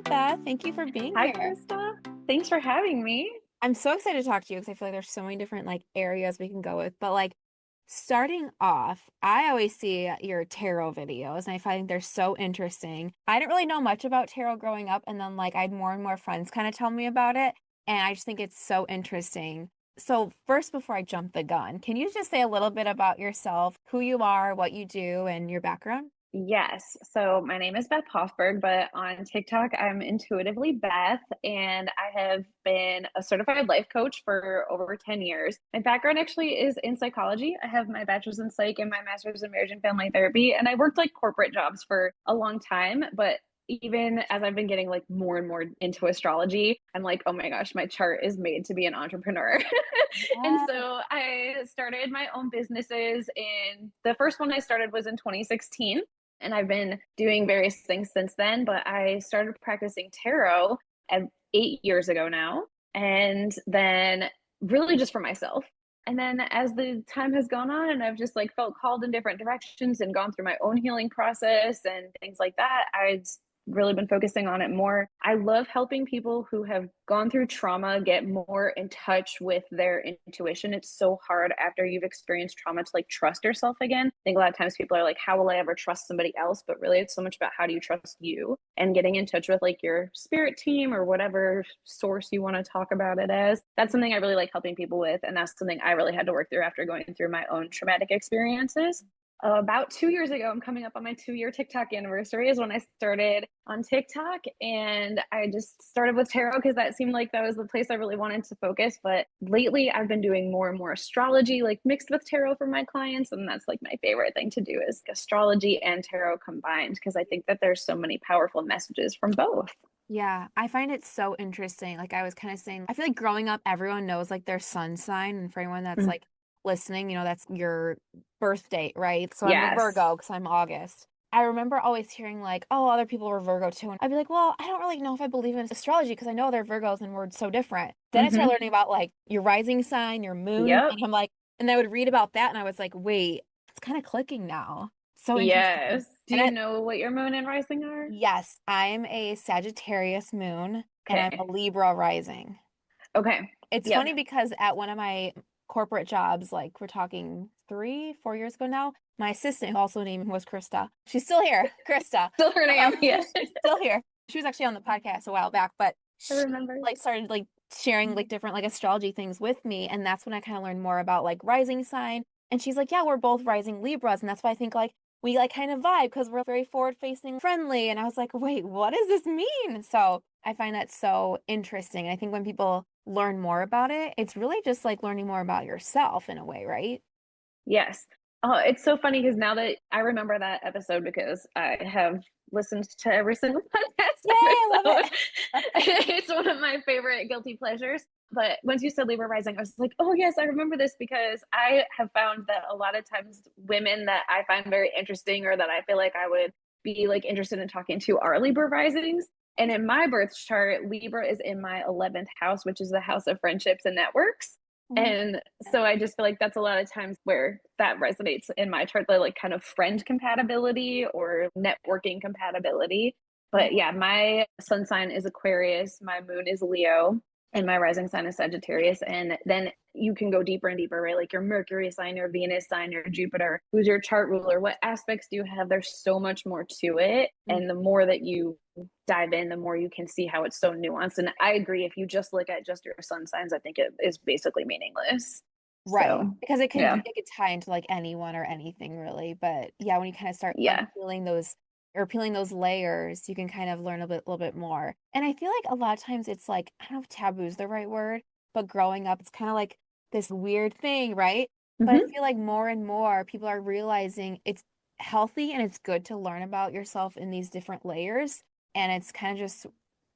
Beth. Thank you for being Hi, here. Christa. Thanks for having me. I'm so excited to talk to you because I feel like there's so many different areas we can go with. But starting off, I always see your tarot videos and I find they're so interesting. I didn't really know much about tarot growing up, and then I had more and more friends kind of tell me about it, and I just think it's so interesting. So first, before I jump the gun, can you just say a little bit about yourself, who you are, what you do, and your background? Yes. So my name is Beth Hoffberg, but on TikTok, I'm intuitively Beth, and I have been a certified life coach for over 10 years. My background actually is in psychology. I have my bachelor's in psych and my master's in marriage and family therapy, and I worked corporate jobs for a long time, but even as I've been getting more and more into astrology, I'm like, oh my gosh, my chart is made to be an entrepreneur. And Yes. so I started my own businesses, and the first one I started was in 2016, and I've been doing various things since then. But I started practicing tarot at 8 years ago now, and then really just for myself. And then as the time has gone on, and I've just felt called in different directions and gone through my own healing process and things like that, I've really been focusing on it more. I love helping people who have gone through trauma get more in touch with their intuition. It's so hard after you've experienced trauma to trust yourself again. I think a lot of times people are like, how will I ever trust somebody else? But really, it's so much about how do you trust you, and getting in touch with your spirit team or whatever source you want to talk about it as. That's something I really like helping people with. And that's something I really had to work through after going through my own traumatic experiences. About 2 years ago, I'm coming up on my 2 year TikTok anniversary, is when I started on TikTok. And I just started with tarot because that seemed like that was the place I really wanted to focus. But lately, I've been doing more and more astrology, mixed with tarot for my clients. And that's my favorite thing to do is astrology and tarot combined, because I think that there's so many powerful messages from both. Yeah, I find it so interesting. Like I was kind of saying, I feel like growing up, everyone knows their sun sign. And for anyone that's Mhm. listening, that's your birth date, right? So I'm a Yes. Virgo because I'm August. I remember always hearing oh, other people were Virgo too. And I'd be like, well, I don't really know if I believe in astrology because I know they're Virgos and we're so different. Then I started Hmm. learning about your rising sign, your moon. Yep. And I'm like, and I would read about that and I was like, wait, it's kind of clicking now. So interesting. Yes. Do And you I, know what your moon and rising are? Yes, I'm a Sagittarius moon and I'm a Okay. Libra rising. Okay. It's Yep. funny because at one of my corporate jobs, we're talking 3, 4 years ago now, my assistant, who also named was Christa, she's still here, Christa. Still her name. Yeah. She's still here. She was actually on the podcast a while back, but I she remember. started sharing different astrology things with me, and that's when I kind of learned more about rising sign. And she's like, yeah, we're both rising Libras, and that's why I think we kind of vibe because we're very forward facing, friendly. And I was like, wait, what does this mean? So I find that so interesting. I think when people learn more about it, it's really just learning more about yourself in a way, right? Yes. Oh, it's so funny because now that I remember that episode, because I have listened to every single Yay, podcast I love episode. it. It's one of my favorite guilty pleasures. But once you said Libra rising, I was like, oh, yes, I remember this, because I have found that a lot of times women that I find very interesting, or that I feel like I would be interested in talking to, are Libra risings. And in my birth chart, Libra is in my 11th house, which is the house of friendships and networks. Oh, And so I just feel like that's a lot of times where that resonates in my chart, the kind of friend compatibility or networking compatibility. yeah. But yeah, my sun sign is Aquarius, my moon is Leo, and my rising sign is Sagittarius. And then you can go deeper and deeper, right? Like your Mercury sign, your Venus sign, your Jupiter, who's your chart ruler, what aspects do you have? There's so much more to it. Mm. And the more that you dive in, the more you can see how it's so nuanced. And I agree, if you just look at just your sun signs, I think it is basically meaningless. Right. So Because yeah. it could tie into anyone or anything really. But yeah, when you kind of start Yeah. unpeeling those or peeling those layers, you can kind of learn little bit more. And I feel like a lot of times it's I don't know if taboo is the right word, but growing up, it's kind of this weird thing, right? But I Mm-hmm. feel like more and more people are realizing it's healthy and it's good to learn about yourself in these different layers. And it's kind of just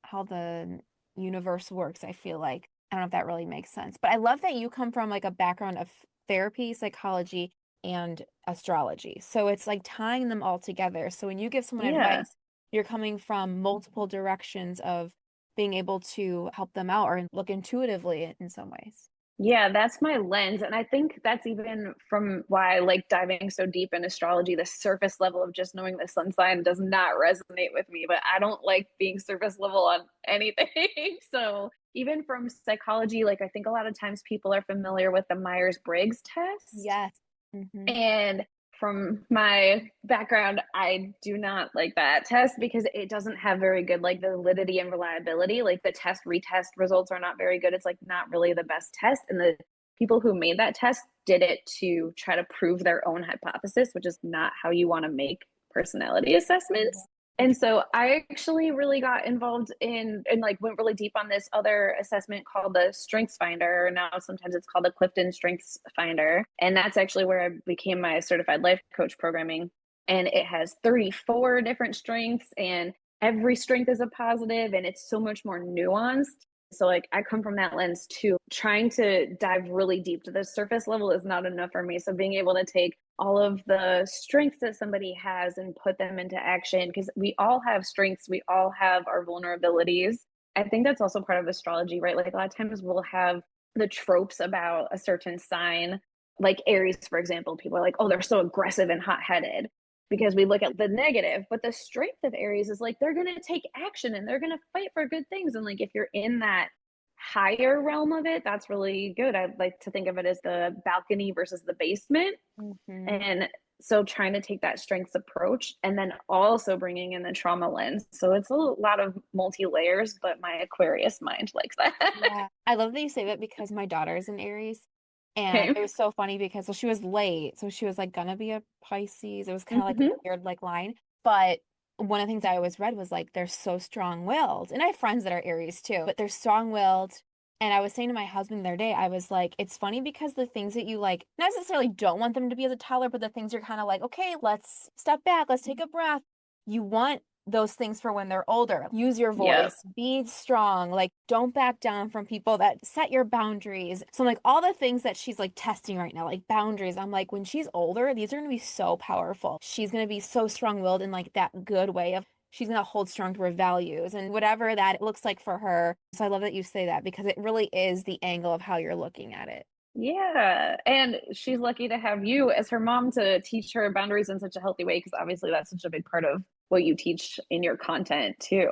how the universe works, I feel like. I don't know if that really makes sense. But I love that you come from a background of therapy, psychology, and astrology. So it's tying them all together. So when you give someone Yeah. advice, you're coming from multiple directions of being able to help them out or look intuitively in some ways. Yeah, that's my lens. And I think that's even from why I like diving so deep in astrology. The surface level of just knowing the sun sign does not resonate with me, but I don't like being surface level on anything. So even from psychology, like I think a lot of times people are familiar with the Myers-Briggs test. Yes. Hmm. And from my background, I do not like that test because it doesn't have very good like validity and reliability. Like the test retest results are not very good. It's like not really the best test. And the people who made that test did it to try to prove their own hypothesis, which is not how you want to make personality assessments. And so I actually really got involved in and like went really deep on this other assessment called the Strengths Finder. Now sometimes it's called the Clifton Strengths Finder. And that's actually where I became my certified life coach programming. And it has 34 different strengths, and every strength is a positive, and it's so much more nuanced. So like I come from that lens too. Trying to dive really deep to the surface level is not enough for me. So being able to take all of the strengths that somebody has and put them into action, because we all have strengths, we all have our vulnerabilities. I think that's also part of astrology, right? Like a lot of times we'll have the tropes about a certain sign, like Aries, for example. People are like, oh, they're so aggressive and hot headed because we look at the negative. But the strength of Aries is like they're going to take action and they're going to fight for good things. And like if you're in that higher realm of it, that's really good. I like to think of it as the balcony versus the basement. Hmm. And so trying to take that strengths approach and then also bringing in the trauma lens. So it's a lot of multi layers, but my Aquarius mind likes that. Yeah. I love that you say that because my daughter's an Aries. And Okay. it was so funny because well, she was late. So she was like gonna be a Pisces. It was kind of like a Mm-hmm. weird like line. But one of the things I always read was like they're so strong-willed. And I have friends that are Aries too, but they're strong-willed. And I was saying to my husband the other day, I was like, it's funny because the things that you like not necessarily don't want them to be as a toddler, but the things you're kind of like, okay, let's step back, let's take a breath. You want those things for when they're older. Use your Yep. voice, be strong, like don't back down from people that set your boundaries. So I'm like all the things that she's like testing right now, like boundaries. I'm like when she's older, these are going to be so powerful. She's going to be so strong-willed in like that good way of she's going to hold strong to her values and whatever that looks like for her. So I love that you say that because it really is the angle of how you're looking at it. Yeah. And she's lucky to have you as her mom to teach her boundaries in such a healthy way, because obviously that's such a big part of what you teach in your content too.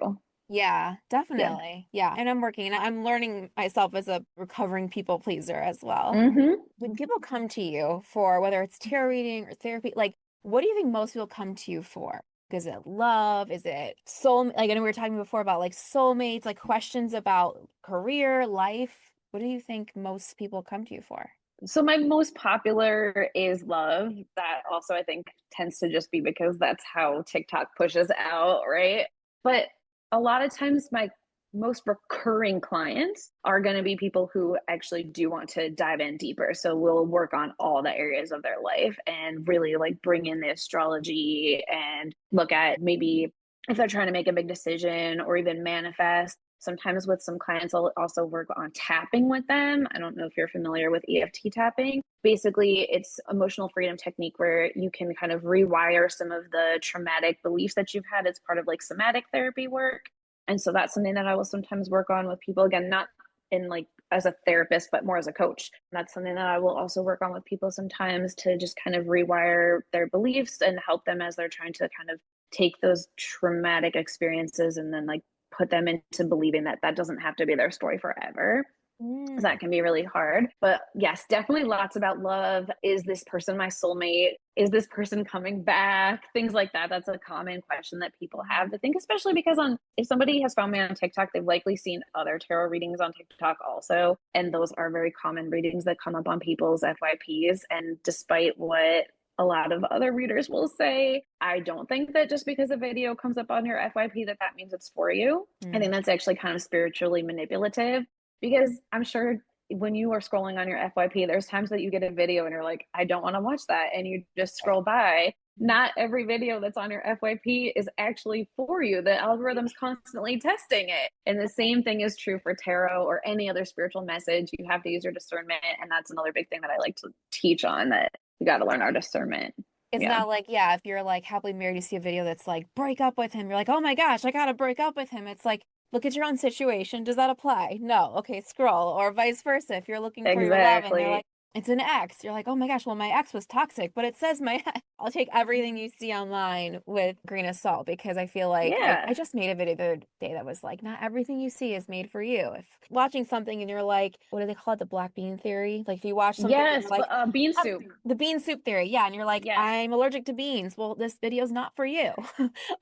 Yeah, Yeah. definitely. Yeah. And I'm working and I'm learning myself as a recovering people pleaser as well. Mm-hmm. When people come to you for whether it's tarot reading or therapy, like what do you think most people come to you for? Is it love? Is it soul? Like I know we were talking before about like soulmates, like questions about career, life. What do you think most people come to you for? So my most popular is love. That also I think tends to just be because that's how TikTok pushes out, right? But a lot of times my most recurring clients are going to be people who actually do want to dive in deeper. So we'll work on all the areas of their life and really like bring in the astrology and look at maybe if they're trying to make a big decision or even manifest. Sometimes with some clients, I'll also work on tapping with them. I don't know if you're familiar with EFT tapping. Basically, it's emotional freedom technique where you can kind of rewire some of the traumatic beliefs that you've had. It's part of like somatic therapy work. And so that's something that I will sometimes work on with people. Again, not in like as a therapist, but more as a coach. And that's something that I will also work on with people sometimes to just kind of rewire their beliefs and help them as they're trying to kind of take those traumatic experiences and then like put them into believing that that doesn't have to be their story forever. Mm. That can be really hard. But yes, definitely lots about love. Is this person my soulmate? Is this person coming back? Things like that. That's a common question that people have. I think, especially because on if somebody has found me on TikTok, they've likely seen other tarot readings on TikTok also. And those are very common readings that come up on people's FYPs. And despite what a lot of other readers will say, I don't think that just because a video comes up on your FYP that that means it's for you. I Mm. think that's actually kind of spiritually manipulative, because I'm sure when you are scrolling on your FYP, there's times that you get a video and you're like, I don't want to watch that. And you just scroll by. Not every video that's on your FYP is actually for you. The algorithm's constantly testing it. And the same thing is true for tarot or any other spiritual message. You have to use your discernment. And that's another big thing that I like to teach on, that we got to learn our discernment. It's Yeah. not like, yeah, if you're like happily married, you see a video that's like break up with him, you're like, oh my gosh, I gotta break up with him. It's like Look at your own situation. Does that apply? No. Okay, scroll. Or vice versa. If you're looking for your love and they're like, Exactly. it's an ex, you're like, oh my gosh, well, my ex was toxic, but it says my ex. I'll take everything you see online with a grain of salt because I feel like Yeah. I just made a video the other day that was like, not everything you see is made for you. If watching something and you're like, what do they call it? The black bean theory? Like if you watch something and you're Yes, like, but bean "Oh, soup. the bean soup theory. Yeah. And you're like, Yes, I'm allergic to beans. Well, this video's not for you.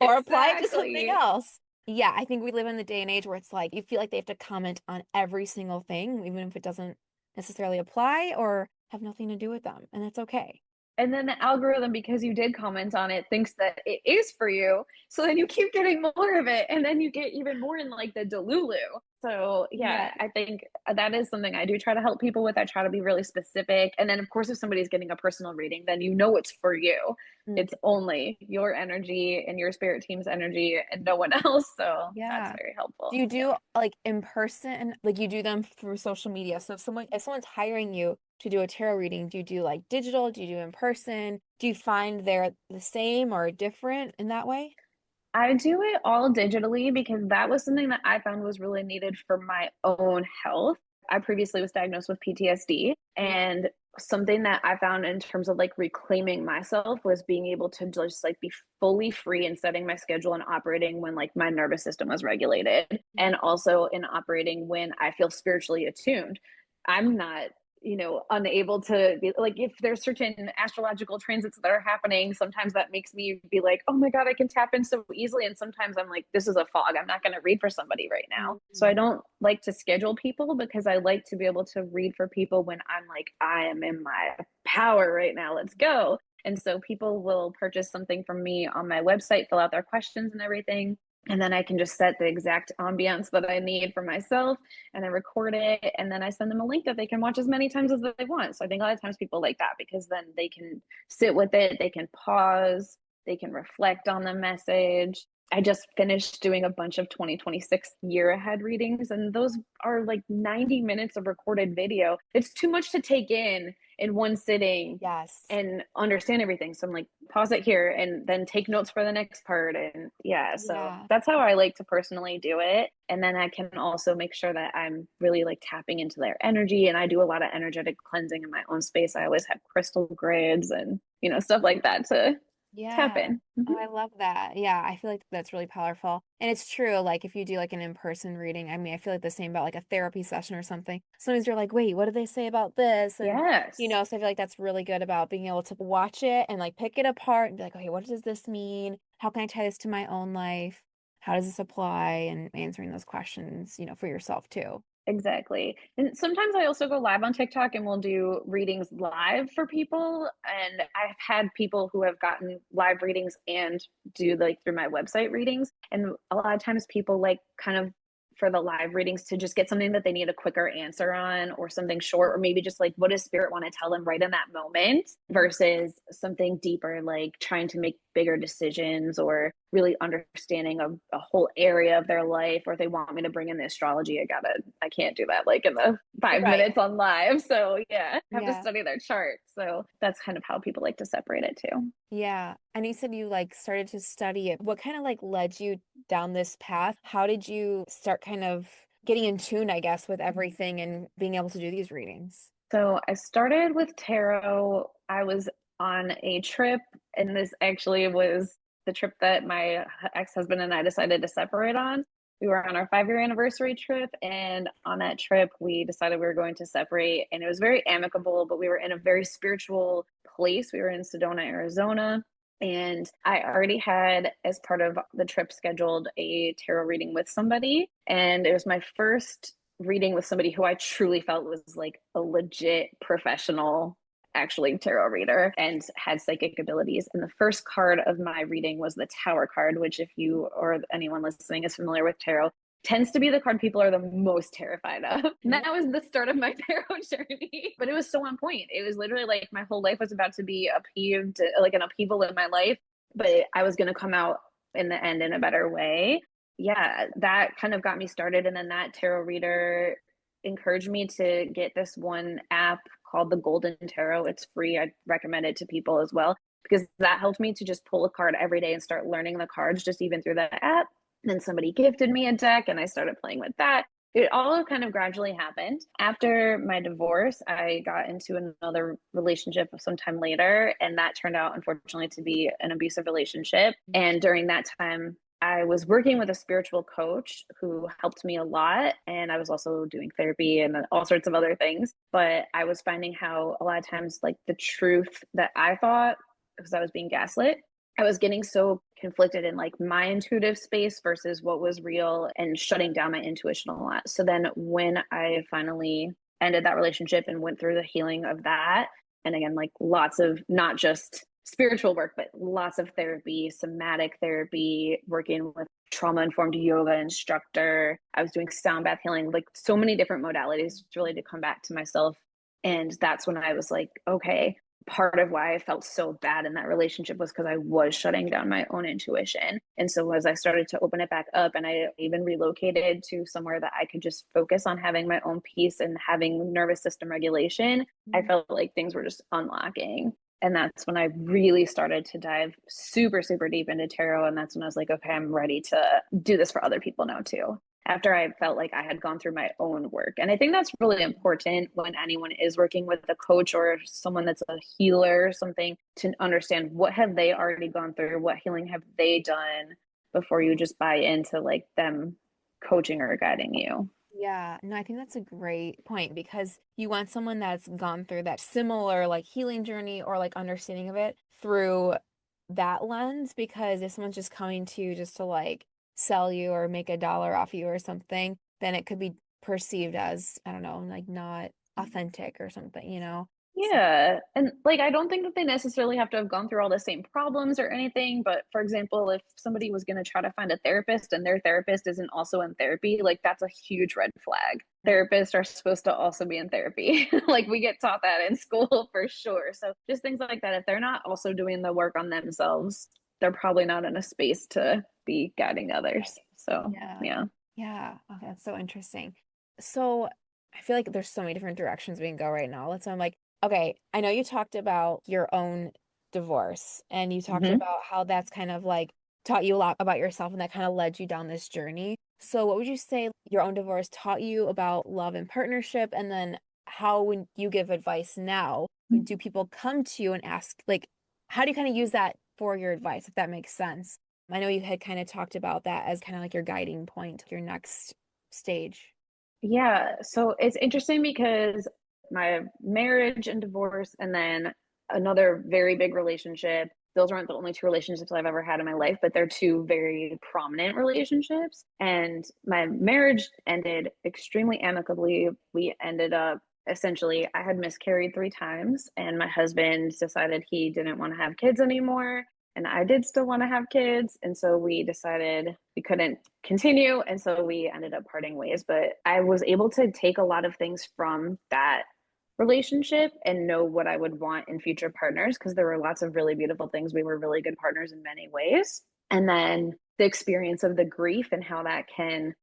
Or apply it to something exactly. else. Yeah, I think we live in the day and age where it's like you feel like they have to comment on every single thing, even if it doesn't necessarily apply or have nothing to do with them. And that's okay. And then the algorithm, because you did comment on it, thinks that it is for you. So then you keep getting more of it, and then you get even more in like the delulu. So Yeah. yeah, I think that is something I do try to help people with. I try to be really specific. And then of course, if somebody's getting a personal reading, then you know it's for you. Mm. It's only your energy and your spirit team's energy and no one else. So that's Yeah. very Do helpful. you Yeah. do like in person, like you do them through social media? So if someone's hiring you to do a tarot reading, do you do like digital? Do you do in person? Do you find they're the same or different in that way? I do it all digitally because that was something that I found was really needed for my own health. I previously was diagnosed with PTSD, and something that I found in terms of like reclaiming myself was being able to just like be fully free and setting my schedule and operating when like my nervous system was regulated, and also in operating when I feel spiritually attuned. I'm not, unable to be like, if there's certain astrological transits that are happening, sometimes that makes me be like, oh my God, I can tap in so easily. And sometimes I'm like, this is a fog. I'm not going to read for somebody right now. So I Mhm. don't like to schedule people because I like to be able to read for people when I'm like, I am in my power right now. Let's go. And so people will purchase something from me on my website, fill out their questions and everything. And then I can just set the exact ambiance that I need for myself, and I record it, and then I send them a link that they can watch as many times as they want. So I think a lot of times people like that because then they can sit with it, they can pause, they can reflect on the message. I just finished doing a bunch of 2026 year ahead readings, and those are like 90 minutes of recorded video. It's too much to take in one sitting Yes. and understand everything. So I'm like, pause it here and then take notes for the next part. And yeah, so Yeah. that's how I like to personally do it. And then I can also make sure that I'm really like tapping into their energy. And I do a lot of energetic cleansing in my own space. I always have crystal grids and, stuff like that to tap Yeah. in. Oh, I love that. Yeah, I feel like that's really powerful. And it's true, like if you do like an in-person reading, I mean, I feel like the same about like a therapy session or something. Sometimes you're like, wait, what did they say about this? And Yes, so I feel like that's really good about being able to watch it and like pick it apart and be like, okay, what does this mean? How can I tie this to my own life? How does this apply? And answering those questions, for yourself too. exactly. And sometimes I also go live on TikTok and we'll do readings live for people. And I've had people who have gotten live readings and do like through my website readings. And a lot of times people like kind of for the live readings to just get something that they need a quicker answer on or something short, or maybe just like what does spirit want to tell them right in that moment versus something deeper, like trying to make bigger decisions or really understanding of a whole area of their life. Or if they want me to bring in the astrology, I can't do that like in the five Right. minutes on live. So yeah, I have to Yeah. study their chart. So that's kind of how people like to separate it too. Yeah. And you said you like started to study it. What kind of like led you down this path? How did you start kind of getting in tune, I guess, with everything and being able to do these readings? So I started with tarot. I was on a trip, and this actually was the trip that my ex husband and I decided to separate on. We were on our 5-year anniversary trip, and on that trip, we decided we were going to separate. And it was very amicable, but we were in a very spiritual place. We were in Sedona, Arizona. And I already had, as part of the trip, scheduled a tarot reading with somebody. And it was my first reading with somebody who I truly felt was like a legit professional, actually tarot reader and had psychic abilities. And the first card of my reading was the Tower card, which, if you or anyone listening is familiar with tarot, tends to be the card people are the most terrified of. And Mhm. that was the start of my tarot journey. But it was so on point. It was literally like my whole life was about to be upheaved, like an upheaval in my life, but I was going to come out in the end in a better way. Yeah, that kind of got me started. And then that tarot reader encouraged me to get this one app called the Golden Tarot. It's free. I recommend it to people as well because that helped me to just pull a card every day and start learning the cards just even through that app. Then somebody gifted me a deck and I started playing with that. It all kind of gradually happened. After my divorce, I got into another relationship sometime later, and that turned out, unfortunately, to be an abusive relationship. And during that time, I was working with a spiritual coach who helped me a lot. And I was also doing therapy and all sorts of other things. But I was finding how a lot of times, like the truth that I thought, because I was being gaslit, I was getting so conflicted in like my intuitive space versus what was real and shutting down my intuition a lot. So then when I finally ended that relationship and went through the healing of that, and again, like lots of not just spiritual work, but lots of therapy, somatic therapy, working with trauma informed yoga instructor. I was doing sound bath healing, like so many different modalities really to come back to myself. And that's when I was like, okay, part of why I felt so bad in that relationship was because I was shutting down my own intuition. And so as I started to open it back up, and I even relocated to somewhere that I could just focus on having my own peace and having nervous system regulation, I felt like things were just unlocking. And that's when I really started to dive super, super deep into tarot. And that's when I was like, okay, I'm ready to do this for other people now too, after I felt like I had gone through my own work. And I think that's really important when anyone is working with a coach or someone that's a healer or something, to understand what have they already gone through, what healing have they done before you just buy into like them coaching or guiding you. Yeah, no, I think that's a great point because you want someone that's gone through that similar like healing journey or like understanding of it through that lens because if someone's just coming to you just to like sell you or make a dollar off you or something, then it could be perceived as, I don't know, like not authentic or something, you know? So, Yeah. And like, I don't think that they necessarily have to have gone through all the same problems or anything. But for example, if somebody was going to try to find a therapist and their therapist isn't also in therapy, like that's a huge red flag. Therapists are supposed to also be in therapy. Like we get taught that in school for sure. So just things like that. If they're not also doing the work on themselves, they're probably not in a space to be guiding others. So yeah. yeah. Yeah. Okay, that's so interesting. So I feel like there's so many different directions we can go right now. Let's I'm like, okay, I know you talked about your own divorce and you talked Hmm. about how that's kind of like taught you a lot about yourself and that kind of led you down this journey. So what would you say your own divorce taught you about love and partnership? And then how when you give advice now, do people come to you and ask like how do you kind of use that for your advice, if that makes sense? I know you had kind of talked about that as kind of like your guiding point, your next stage. Yeah, so it's interesting because my marriage and divorce, and then another very big relationship, those aren't the only two relationships I've ever had in my life, but they're two very prominent relationships. And my marriage ended extremely amicably. We ended up essentially, I had miscarried 3 times, and my husband decided he didn't want to have kids anymore. And I did still want to have kids. And so we decided we couldn't continue. And so we ended up parting ways. But I was able to take a lot of things from that relationship and know what I would want in future partners because there were lots of really beautiful things. We were really good partners in many ways. And then the experience of the grief and how that can,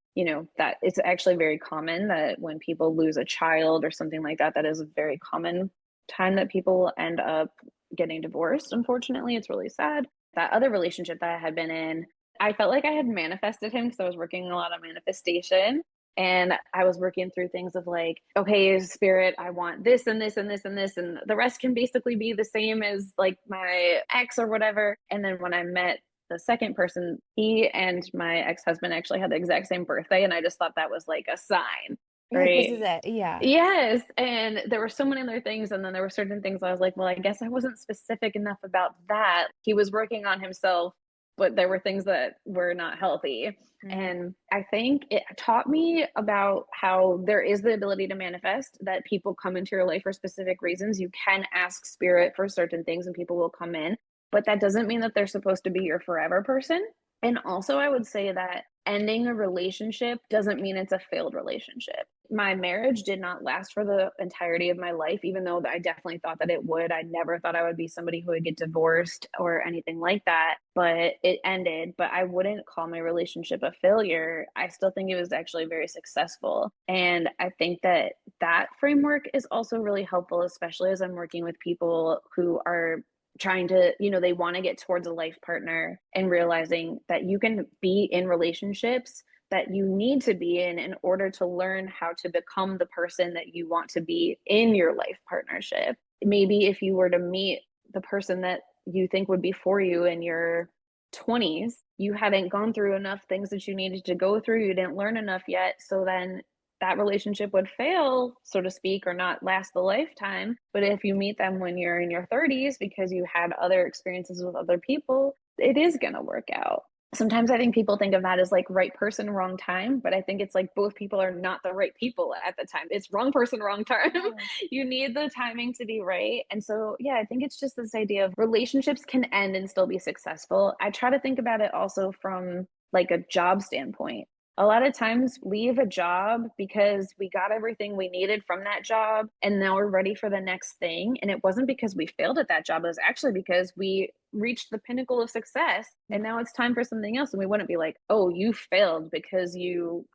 that it's actually very common that when people lose a child or something like that, that is a very common time that people end up getting divorced. Unfortunately, it's really sad. That other relationship that I had been in, I felt like I had manifested him because I was working a lot on manifestation. And I was working through things of like, okay, spirit, I want this and this and this and this. And the rest can basically be the same as like my ex or whatever. And then when I met the second person, he and my ex husband actually had the exact same birthday. And I just thought that was like a sign, You're like, this is right? it. Yeah. Yes. And there were so many other things. And then there were certain things I was like, well, I guess I wasn't specific enough about that. He was working on himself, but there were things that were not healthy. Mhm. And I think it taught me about how there is the ability to manifest, that people come into your life for specific reasons. You can ask spirit for certain things and people will come in, but that doesn't mean that they're supposed to be your forever person. And also, I would say that ending a relationship doesn't mean it's a failed relationship. My marriage did not last for the entirety of my life, even though I definitely thought that it would. I never thought I would be somebody who would get divorced or anything like that, but it ended. But I wouldn't call my relationship a failure. I still think it was actually very successful. And I think that that framework is also really helpful, especially as I'm working with people who are trying to, they want to get towards a life partner and realizing that you can be in relationships that you need to be in order to learn how to become the person that you want to be in your life partnership. Maybe if you were to meet the person that you think would be for you in your 20s, you hadn't gone through enough things that you needed to go through. You didn't learn enough yet. So then that relationship would fail, so to speak, or not last a lifetime. But if you meet them when you're in your 30s because you had other experiences with other people, it is going to work out. Sometimes I think people think of that as like right person, wrong time, but I think it's like both people are not the right people at the time. It's wrong person, wrong time. You need the timing to be right. And so, yeah, I think it's just this idea of relationships can end and still be successful. I try to think about it also from like a job standpoint. A lot of times leave a job because we got everything we needed from that job and now we're ready for the next thing. And it wasn't because we failed at that job. It was actually because we reached the pinnacle of success and now it's time for something else. And we wouldn't be like, oh, you failed because you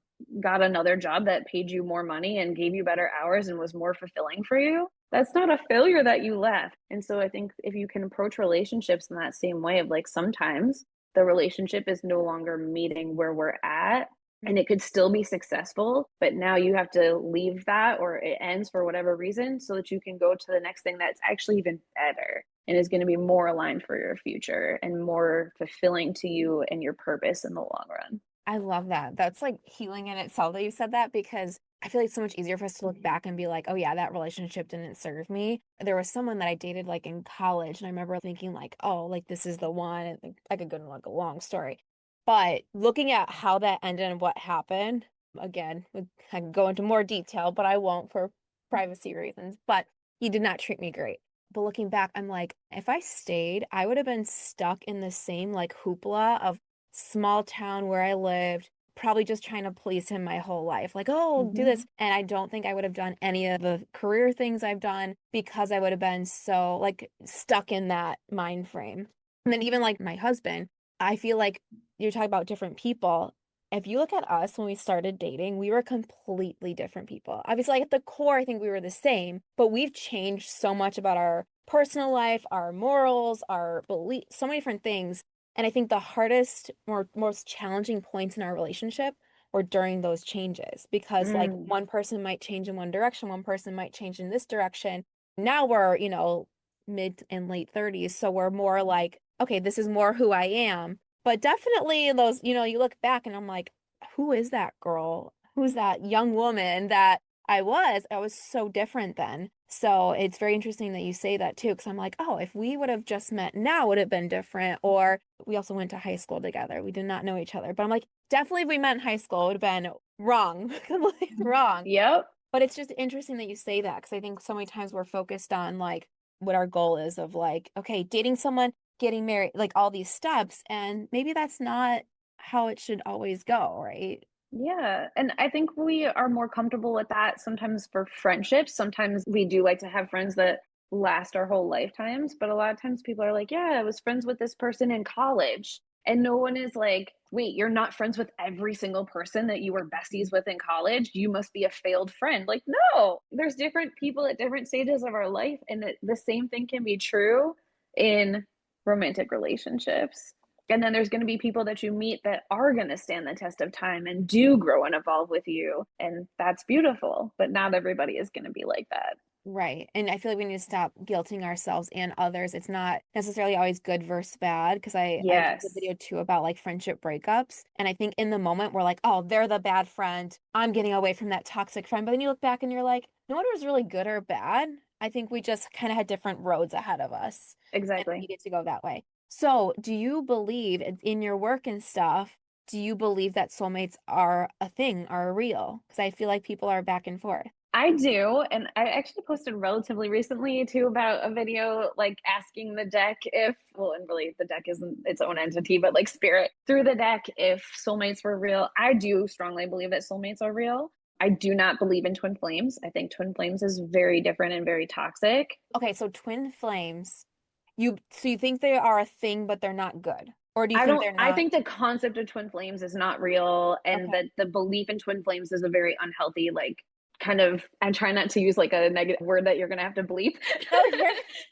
got another job that paid you more money and gave you better hours and was more fulfilling for you. That's not a failure that you left. And so I think if you can approach relationships in that same way of like sometimes the relationship is no longer meeting where we're at and it could still be successful, but now you have to leave that or it ends for whatever reason so that you can go to the next thing that's actually even better and is going to be more aligned for your future and more fulfilling to you and your purpose in the long run. I love that. That's like healing in itself that you said that, because I feel like it's so much easier for us to look back and be like, oh yeah, that relationship didn't serve me. There was someone that I dated like in college, and I remember thinking like, oh, like this is the one. And I could go into like a long story. But looking at how that ended and what happened, again, I can go into more detail, but I won't for privacy reasons. But he did not treat me great. But looking back, I'm like, if I stayed, I would have been stuck in the same like hoopla of small town where I lived, probably just trying to please him my whole life. Like, oh, do this. And I don't think I would have done any of the career things I've done because I would have been so like stuck in that mind frame. And then even like my husband, I feel like you're talking about different people. If you look at us when we started dating, we were completely different people. Obviously, like at the core, I think we were the same, but we've changed so much about our personal life, our morals, our belief, so many different things. And I think the hardest or most challenging points in our relationship were during those changes because, like, one person might change in one direction, one person might change in this direction. Now we're, mid and late 30s. So we're more like, okay, this is more who I am. But definitely in those, you look back and I'm like, who is that girl? Who's that young woman that I was so different then. So it's very interesting that you say that too, because I'm like, oh, if we would have just met now, would have been different. Or we also went to high school together. We did not know each other. But I'm like, definitely if we met in high school, it would have been wrong, completely wrong. Yep. But it's just interesting that you say that, because I think so many times we're focused on like what our goal is of like, okay, dating someone, getting married, like all these steps. And maybe that's not how it should always go, right? Yeah. And I think we are more comfortable with that sometimes for friendships. Sometimes we do like to have friends that last our whole lifetimes. But a lot of times people are like, yeah, I was friends with this person in college. And no one is like, wait, you're not friends with every single person that you were besties with in college. You must be a failed friend. Like, no, there's different people at different stages of our life. And the same thing can be true in romantic relationships. And then there's going to be people that you meet that are going to stand the test of time and do grow and evolve with you. And that's beautiful. But not everybody is going to be like that. Right. And I feel like we need to stop guilting ourselves and others. It's not necessarily always good versus bad, because I did a Yes, video too about like friendship breakups. And I think in the moment we're like, oh, they're the bad friend. I'm getting away from that toxic friend. But then you look back and you're like, no one was really good or bad. I think we just kind of had different roads ahead of us and exactly. needed to go that way. So do you believe in your work and stuff? Do you believe that soulmates are a thing, are real? Because I feel like people are back and forth. I do. And I actually posted relatively recently too about a video like asking the deck if, well, and really the deck isn't its own entity, but like spirit through the deck if soulmates were real. I do strongly believe that soulmates are real. I do not believe in twin flames. I think twin flames is very different and very toxic. Okay, so twin flames, you think they are a thing, but they're not good? Or do you I think don't they're I not? think the concept of twin flames is not real and Okay. that the belief in twin flames is a very unhealthy like kind of, I'm trying not to use like a negative word that you're going to have to bleep. No,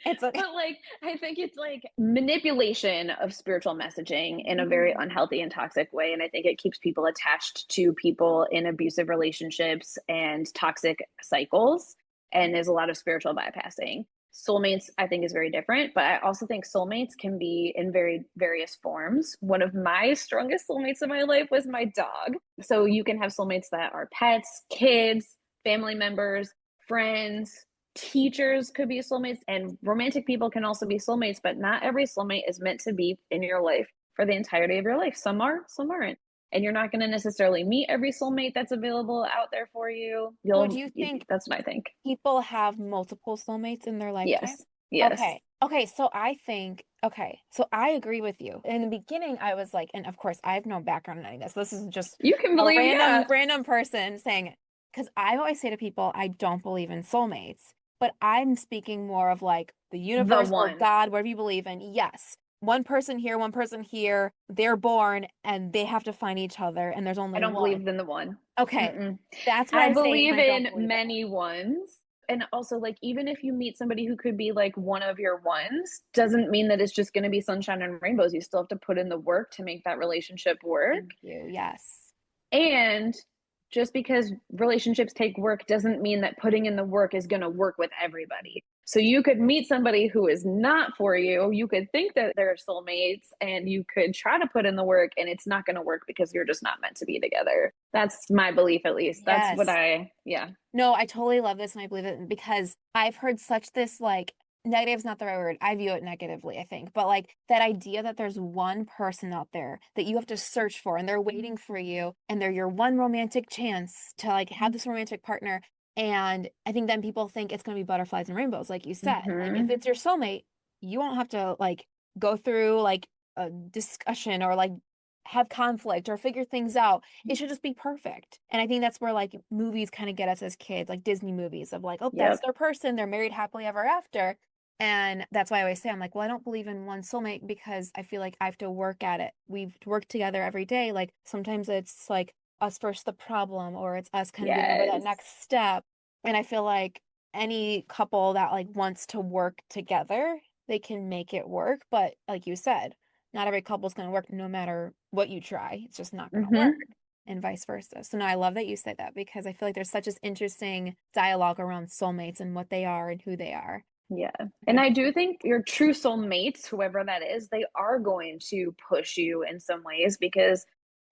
it's okay. But like, I think it's like manipulation of spiritual messaging in a very unhealthy and toxic way. And I think it keeps people attached to people in abusive relationships and toxic cycles. And there's a lot of spiritual bypassing. Soulmates, I think, is very different, but I also think soulmates can be in very various forms. One of my strongest soulmates in my life was my dog. So you can have soulmates that are pets, kids, family members, friends, teachers could be soulmates, and romantic people can also be soulmates, but not every soulmate is meant to be in your life for the entirety of your life. Some are, some aren't. And you're not going to necessarily meet every soulmate that's available out there for you. So do you think That's what I think. people have multiple soulmates in their lifetime? Yes. Yes. Okay. Okay. So I think, okay. So I agree with you. In the beginning, I was like, and of course, I have no background in any of this. This is just You can a believe, yeah. random person saying it. Because I always say to people, I don't believe in soulmates, but I'm speaking more of like the The universe or one. God, whatever you believe in. Yes. One person here, they're born and they have to find each other, and there's I only don't one. believe in the one. Okay. Mm-mm. That's what I I say when believe I don't in believe it. many ones. And also, like, even if you meet somebody who could be like one of your ones, doesn't mean that it's just going to be sunshine and rainbows. You still have to put in the work to make that relationship work. Thank you. Yes. And just because relationships take work doesn't mean that putting in the work is going to work with everybody. So you could meet somebody who is not for you. You could think that they're soulmates and you could try to put in the work and it's not going to work because you're just not meant to be together. That's my belief, at least. That's what Yes. yeah. No, I totally love this and I believe it because I've heard such this like negative's not the right word. I view it negatively, I think. But like that idea that there's one person out there that you have to search for and they're waiting for you and they're your one romantic chance to like have this romantic partner. And I think then people think it's going to be butterflies and rainbows, like you said. Like if Mm-hmm. it's your soulmate, you won't have to like go through like a discussion or like have conflict or figure things out. It should just be perfect. And I think that's where like movies kind of get us as kids, like Disney movies of like, oh, that's Yep. their person. They're married happily ever after. And that's why I always say, I'm like, well, I don't believe in one soulmate because I feel like I have to work at it. We've worked together every day. Like sometimes it's like us versus the problem, or it's us kind of getting over that Yes. next step. And I feel like any couple that like wants to work together, they can make it work. But like you said, not every couple's going to work no matter what you try. It's just not going to work Mm-hmm. and vice versa. So no, I love that you said that because I feel like there's such this interesting dialogue around soulmates and what they are and who they are. Yeah. And I do think your true soulmates, whoever that is, they are going to push you in some ways because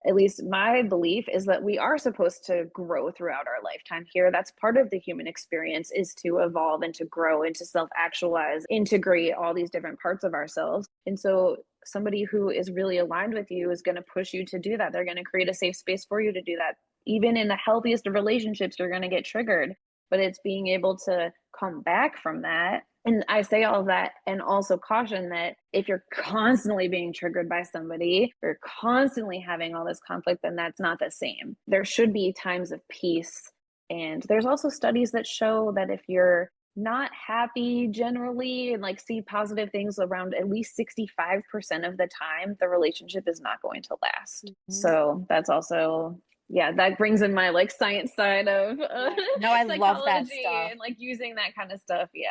at least my belief is that we are supposed to grow throughout our lifetime here. That's part of the human experience is to evolve and to grow and to self-actualize, integrate all these different parts of ourselves. And so somebody who is really aligned with you is going to push you to do that. They're going to create a safe space for you to do that. Even in the healthiest of relationships, you're going to get triggered, but it's being able to come back from that. And I say all of that and also caution that if you're constantly being triggered by somebody, you're constantly having all this conflict, then that's not the same. There should be times of peace. And there's also studies that show that if you're not happy generally and like see positive things around at least 65% of the time, the relationship is not going to last. Mhm. So that's also, yeah, that brings in my like science side of Yeah. No, I love that psychology stuff. and like using that kind of stuff. Yeah.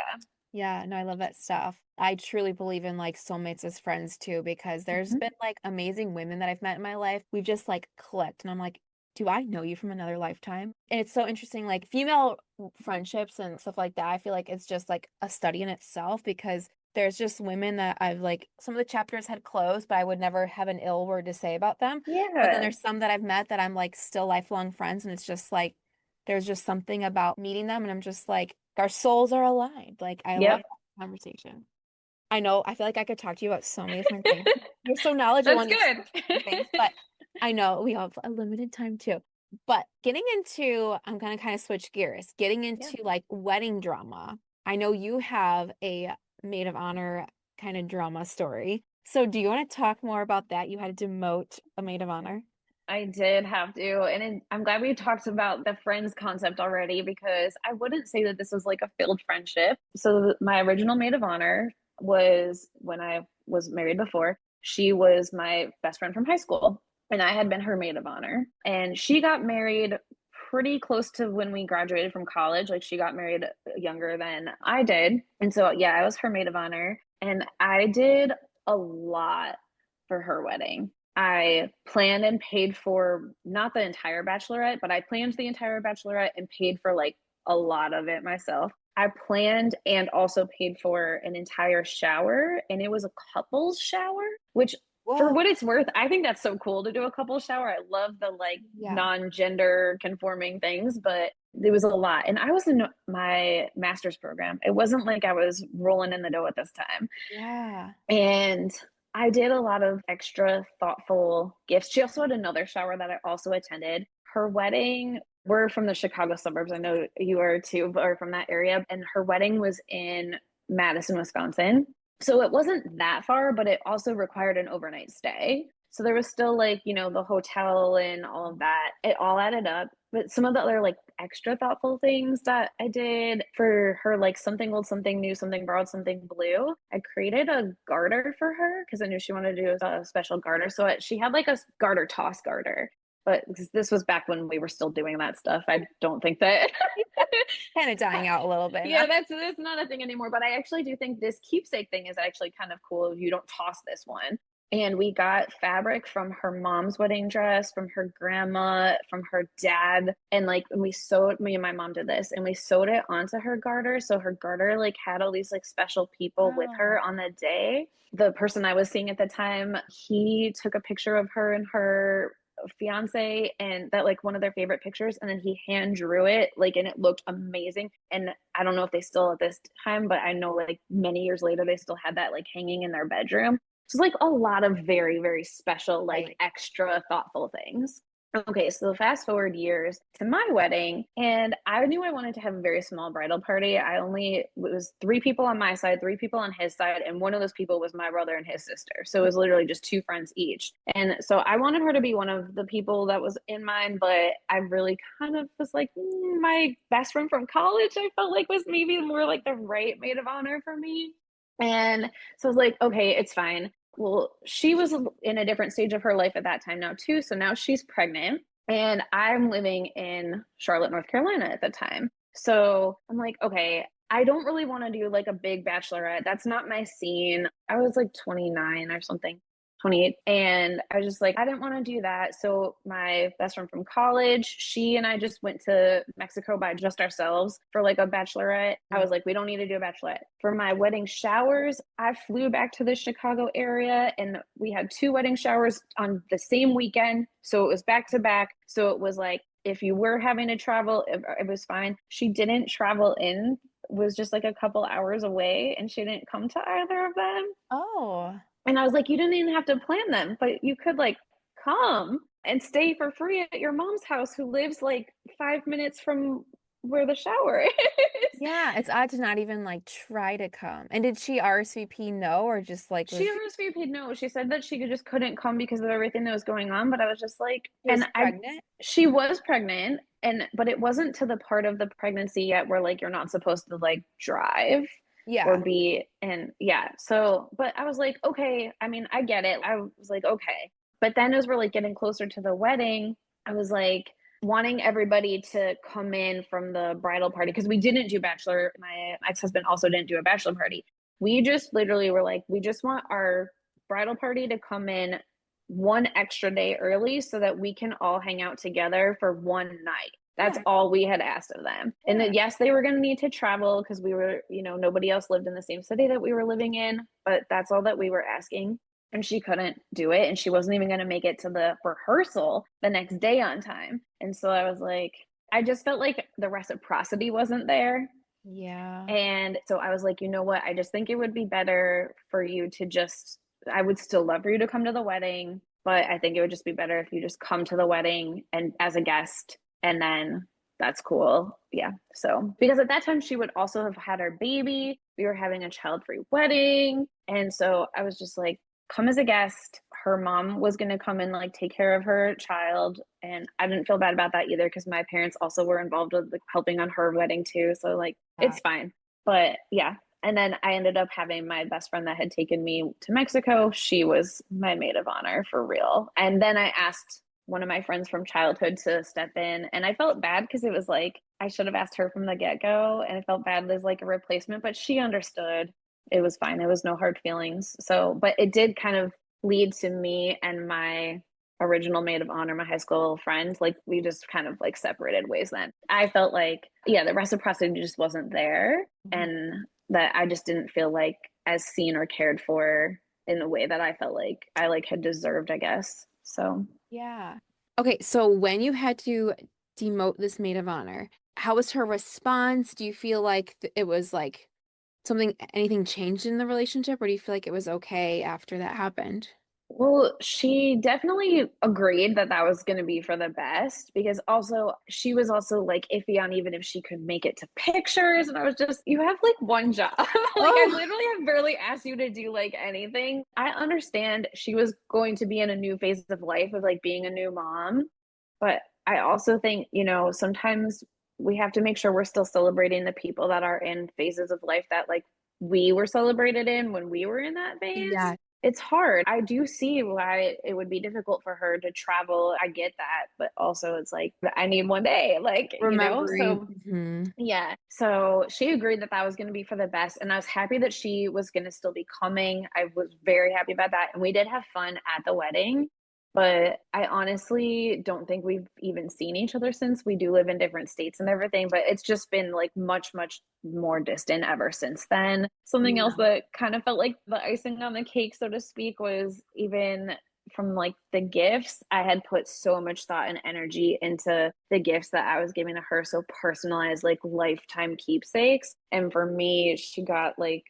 Yeah, no, I love that stuff. I truly believe in like soulmates as friends too, because there's Mhm. been like amazing women that I've met in my life. We've just like clicked, and I'm like, do I know you from another lifetime? And it's so interesting, like female friendships and stuff like that. I feel like it's just like a study in itself because there's just women that I've like some of the chapters had closed, but I would never have an ill word to say about them. But then Yeah. there's some that I've met that I'm like still lifelong friends, and it's just like there's just something about meeting them, and I'm just like, our souls are aligned. Like, I love Yep. that conversation. I know, I feel like I could talk to you about so many different things. You're so knowledgeable That's and you're so good. much different things, but I know we have a limited time too. But getting into, I'm gonna kind of switch gears, getting Yeah. into like wedding drama. I know you have a maid of honor kind of drama story. So do you want to talk more about that? You had to demote a maid of honor. I did have to. I'm glad we talked about the friends concept already because I wouldn't say that this was like a failed friendship. So, my original maid of honor was when I was married before. She was my best friend from high school, and I had been her maid of honor. And she got married pretty close to when we graduated from college. Like she got married younger than I did. And so, yeah, I was her maid of honor. And I did a lot for her wedding. I planned and paid for not the entire bachelorette, but I planned the entire bachelorette and paid for like a lot of it myself. I planned and also paid for an entire shower, and it was a couple's shower, which for Whoa. what it's worth, I think that's so cool to do a couple shower. I love the like Yeah. non-gender conforming things, but it was a lot. And I was in my master's program. It wasn't like I was rolling in the dough at this time. Yeah. And I did a lot of extra thoughtful gifts. She also had another shower that I also attended. Her wedding, we're from the Chicago suburbs. I know you are too, or from that area. And her wedding was in Madison, Wisconsin. So it wasn't that far, but it also required an overnight stay. So there was still like, the hotel and all of that. It all added up. But some of the other like extra thoughtful things that I did for her, like something old, something new, something borrowed, something blue. I created a garter for her because I knew she wanted to do a special garter. So she had like a garter toss garter. But this was back when we were still doing that stuff. I don't think that Kind of dying out a little bit yeah, now. that's not a thing anymore. But I actually do think this keepsake thing is actually kind of cool. You don't toss this one. And we got fabric from her mom's wedding dress, from her grandma, from her dad. And like we sewed, me and my mom did this, and we sewed it onto her garter. So her garter like had all these like special people with her Wow. on the day. The person I was seeing at the time, he took a picture of her and her fiance, and that like one of their favorite pictures, and then he hand drew it like, and it looked amazing. And I don't know if they still at this time, but I know like many years later they still had that like hanging in their bedroom. So it's like a lot of very, very special, like Right. extra thoughtful things. Okay, so fast forward years to my wedding, and I knew I wanted to have a very small bridal party. It was three people on my side, three people on his side, and one of those people was my brother and his sister. So it was literally just two friends each. And so I wanted her to be one of the people that was in mine, but I really kind of was like, my best friend from college, I felt like was maybe more like the right maid of honor for me. And so I was like, okay, it's fine. Well, she was in a different stage of her life at that time now, too. So now she's pregnant, and I'm living in Charlotte, North Carolina at the time. So I'm like, okay, I don't really want to do like a big bachelorette. That's not my scene. I was like 29 or something. 28. And I was just like, I didn't want to do that. So my best friend from college, she and I just went to Mexico by just ourselves for like a bachelorette. I was like, we don't need to do a bachelorette. For my wedding showers, I flew back to the Chicago area, and we had two wedding showers on the same weekend. So it was back to back. So it was like, if you were having to travel, it was fine. She didn't travel in, was just like a couple hours away, and she didn't come to either of them. Oh, And I was like, you didn't even have to plan them, but you could like come and stay for free at your mom's house, who lives like 5 minutes from where the shower is. yeah. It's odd to not even like try to come. And did she RSVP no, or just like She was RSVP'd no. She said that just couldn't come because of everything that was going on. But I was just like, she was pregnant? she was pregnant, but it wasn't to the part of the pregnancy yet where like you're not supposed to like drive or Yeah. be, and yeah. So, but I was like, okay, I mean, I get it. I was like, okay. But then as we're like getting closer to the wedding, I was like wanting everybody to come in from the bridal party, because we didn't do bachelor. My ex-husband also didn't do a bachelor party. We just literally were like, we just want our bridal party to come in one extra day early so that we can all hang out together for one night. That's Yeah. all we had asked of them. And Yeah. then, yes, they were going to need to travel because we were, nobody else lived in the same city that we were living in, but that's all that we were asking. And she couldn't do it. And she wasn't even going to make it to the rehearsal the next day on time. And so I was like, I just felt like the reciprocity wasn't there. Yeah. And so I was like, you know what? I just think it would be better for you to I would still love for you to come to the wedding, but I think it would just be better if you just come to the wedding and as a guest, and then that's cool. Yeah. So, because at that time she would also have had her baby. We were having a child-free wedding. And so I was just like, come as a guest. Her mom was going to come and like take care of her child. And I didn't feel bad about that either, because my parents also were involved with like, helping on her wedding too. So like, Yeah. it's fine. But yeah. And then I ended up having my best friend that had taken me to Mexico. She was my maid of honor for real. And then I asked one of my friends from childhood to step in. And I felt bad because it was like I should have asked her from the get-go, and I felt bad as like a replacement, but she understood. It was fine. It was no hard feelings. So, but it did kind of lead to me and my original maid of honor, my high school friend, like we just kind of like separated ways then. I felt like, yeah, the reciprocity just wasn't there, Mhm. and that I just didn't feel like as seen or cared for in a way that I felt like I like had deserved, I guess. So, Yeah. Okay, so when you had to demote this maid of honor, how was her response? Do you feel like it was like anything changed in the relationship, or do you feel like it was okay after that happened? well, she definitely agreed that that was going to be for the best because also she was also like iffy on even if she could make it to pictures. And I was just, you have like one job. Like, I Oh, literally have barely asked you to do like anything. I understand she was going to be in a new phase of life of like being a new mom. But I also think, sometimes we have to make sure we're still celebrating the people that are in phases of life that like we were celebrated in when we were in that phase. yeah. It's hard. I do see why it would be difficult for her to travel. I get that, but also it's like I need one day, like, Remembering. so Mhm. yeah. So she agreed that that was going to be for the best. And I was happy that she was going to still be coming. I was very happy about that. And we did have fun at the wedding. But I honestly don't think we've even seen each other since. We do live in different states and everything, but it's just been like much, much more distant ever since then. Something else Yeah. that kind of felt like the icing on the cake, so to speak, was even from like the gifts. I had put so much thought and energy into the gifts that I was giving to her, so personalized, like lifetime keepsakes. And for me, she got like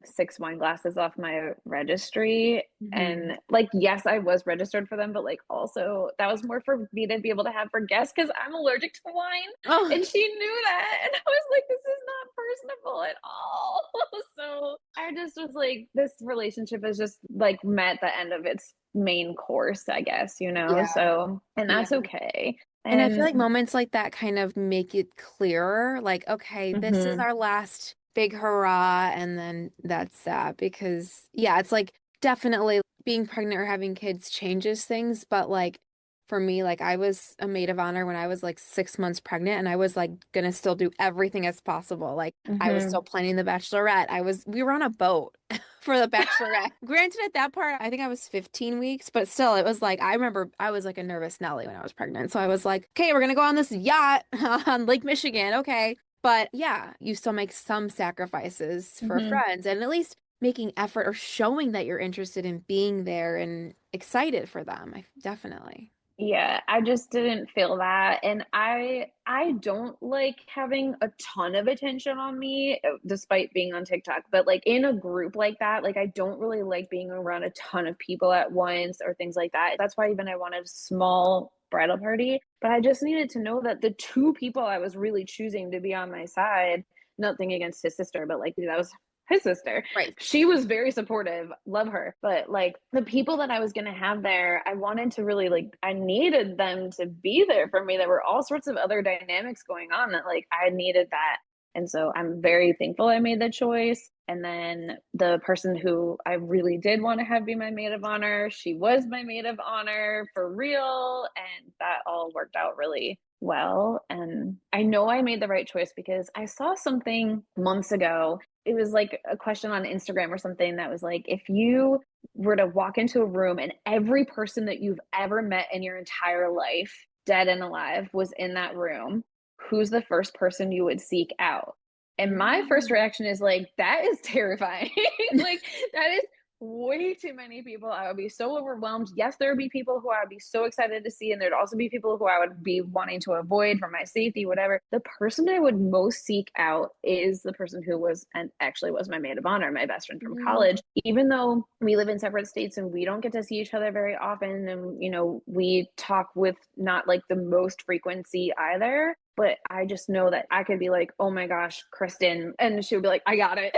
6 wine glasses off my registry. Mhm. And like, yes, I was registered for them, but like also that was more for me to be able to have for guests because I'm allergic to wine. Oh, And she knew that. And I was like, this is not personable at all. So I just was like, this relationship is just like met the end of its main course, I guess, yeah. So, and Yeah. that's okay. And I feel And like moments like that kind of make it clearer, like, okay, this is mhm, our last big hurrah, and then that's that. Because, yeah, it's like definitely being pregnant or having kids changes things. But, like, for me, like, I was a maid of honor when I was like 6 months pregnant, and I was like gonna still do everything as possible. Like, I was mhm. still planning the bachelorette. We were on a boat for the bachelorette. Granted, at that part, I think I was 15 weeks, but still, it was like, I remember I was like a nervous Nelly when I was pregnant. So I was like, okay, we're gonna go on this yacht on Lake Michigan. Okay. But yeah, you still make some sacrifices for Mhm. friends and at least making effort or showing that you're interested in being there and excited for them. Definitely. Yeah, I just didn't feel that, and I don't like having a ton of attention on me despite being on TikTok, but like in a group like that, like I don't really like being around a ton of people at once or things like that. That's why even I wanted a small bridal party, but I just needed to know that the two people I was really choosing to be on my side, nothing against his sister, but like that was his sister. Right. She was very supportive, love her, but like the people that I was going to have there, I wanted to really like I needed them to be there for me. There were all sorts of other dynamics going on that like I needed that. And so I'm very thankful I made the choice. And then the person who I really did want to have be my maid of honor, she was my maid of honor for real, and that all worked out really well. And I know I made the right choice because I saw something months ago. It was like a question on Instagram or something that was like, if you were to walk into a room and every person that you've ever met in your entire life, dead and alive, was in that room, who's the first person you would seek out? And my first Mm. reaction is like, that is terrifying. Like, that is way too many people. I would be so overwhelmed. Yes, there would be people who I would be so excited to see, and there'd also be people who I would be wanting to avoid for my safety, whatever. The person I would most seek out is the person who was and actually was my maid of honor, my best friend from Mm. college. Even though we live in separate states and we don't get to see each other very often, and we talk with not like the most frequency either. But I just know that I could be like, oh my gosh, Kristen. And she would be like, I got it.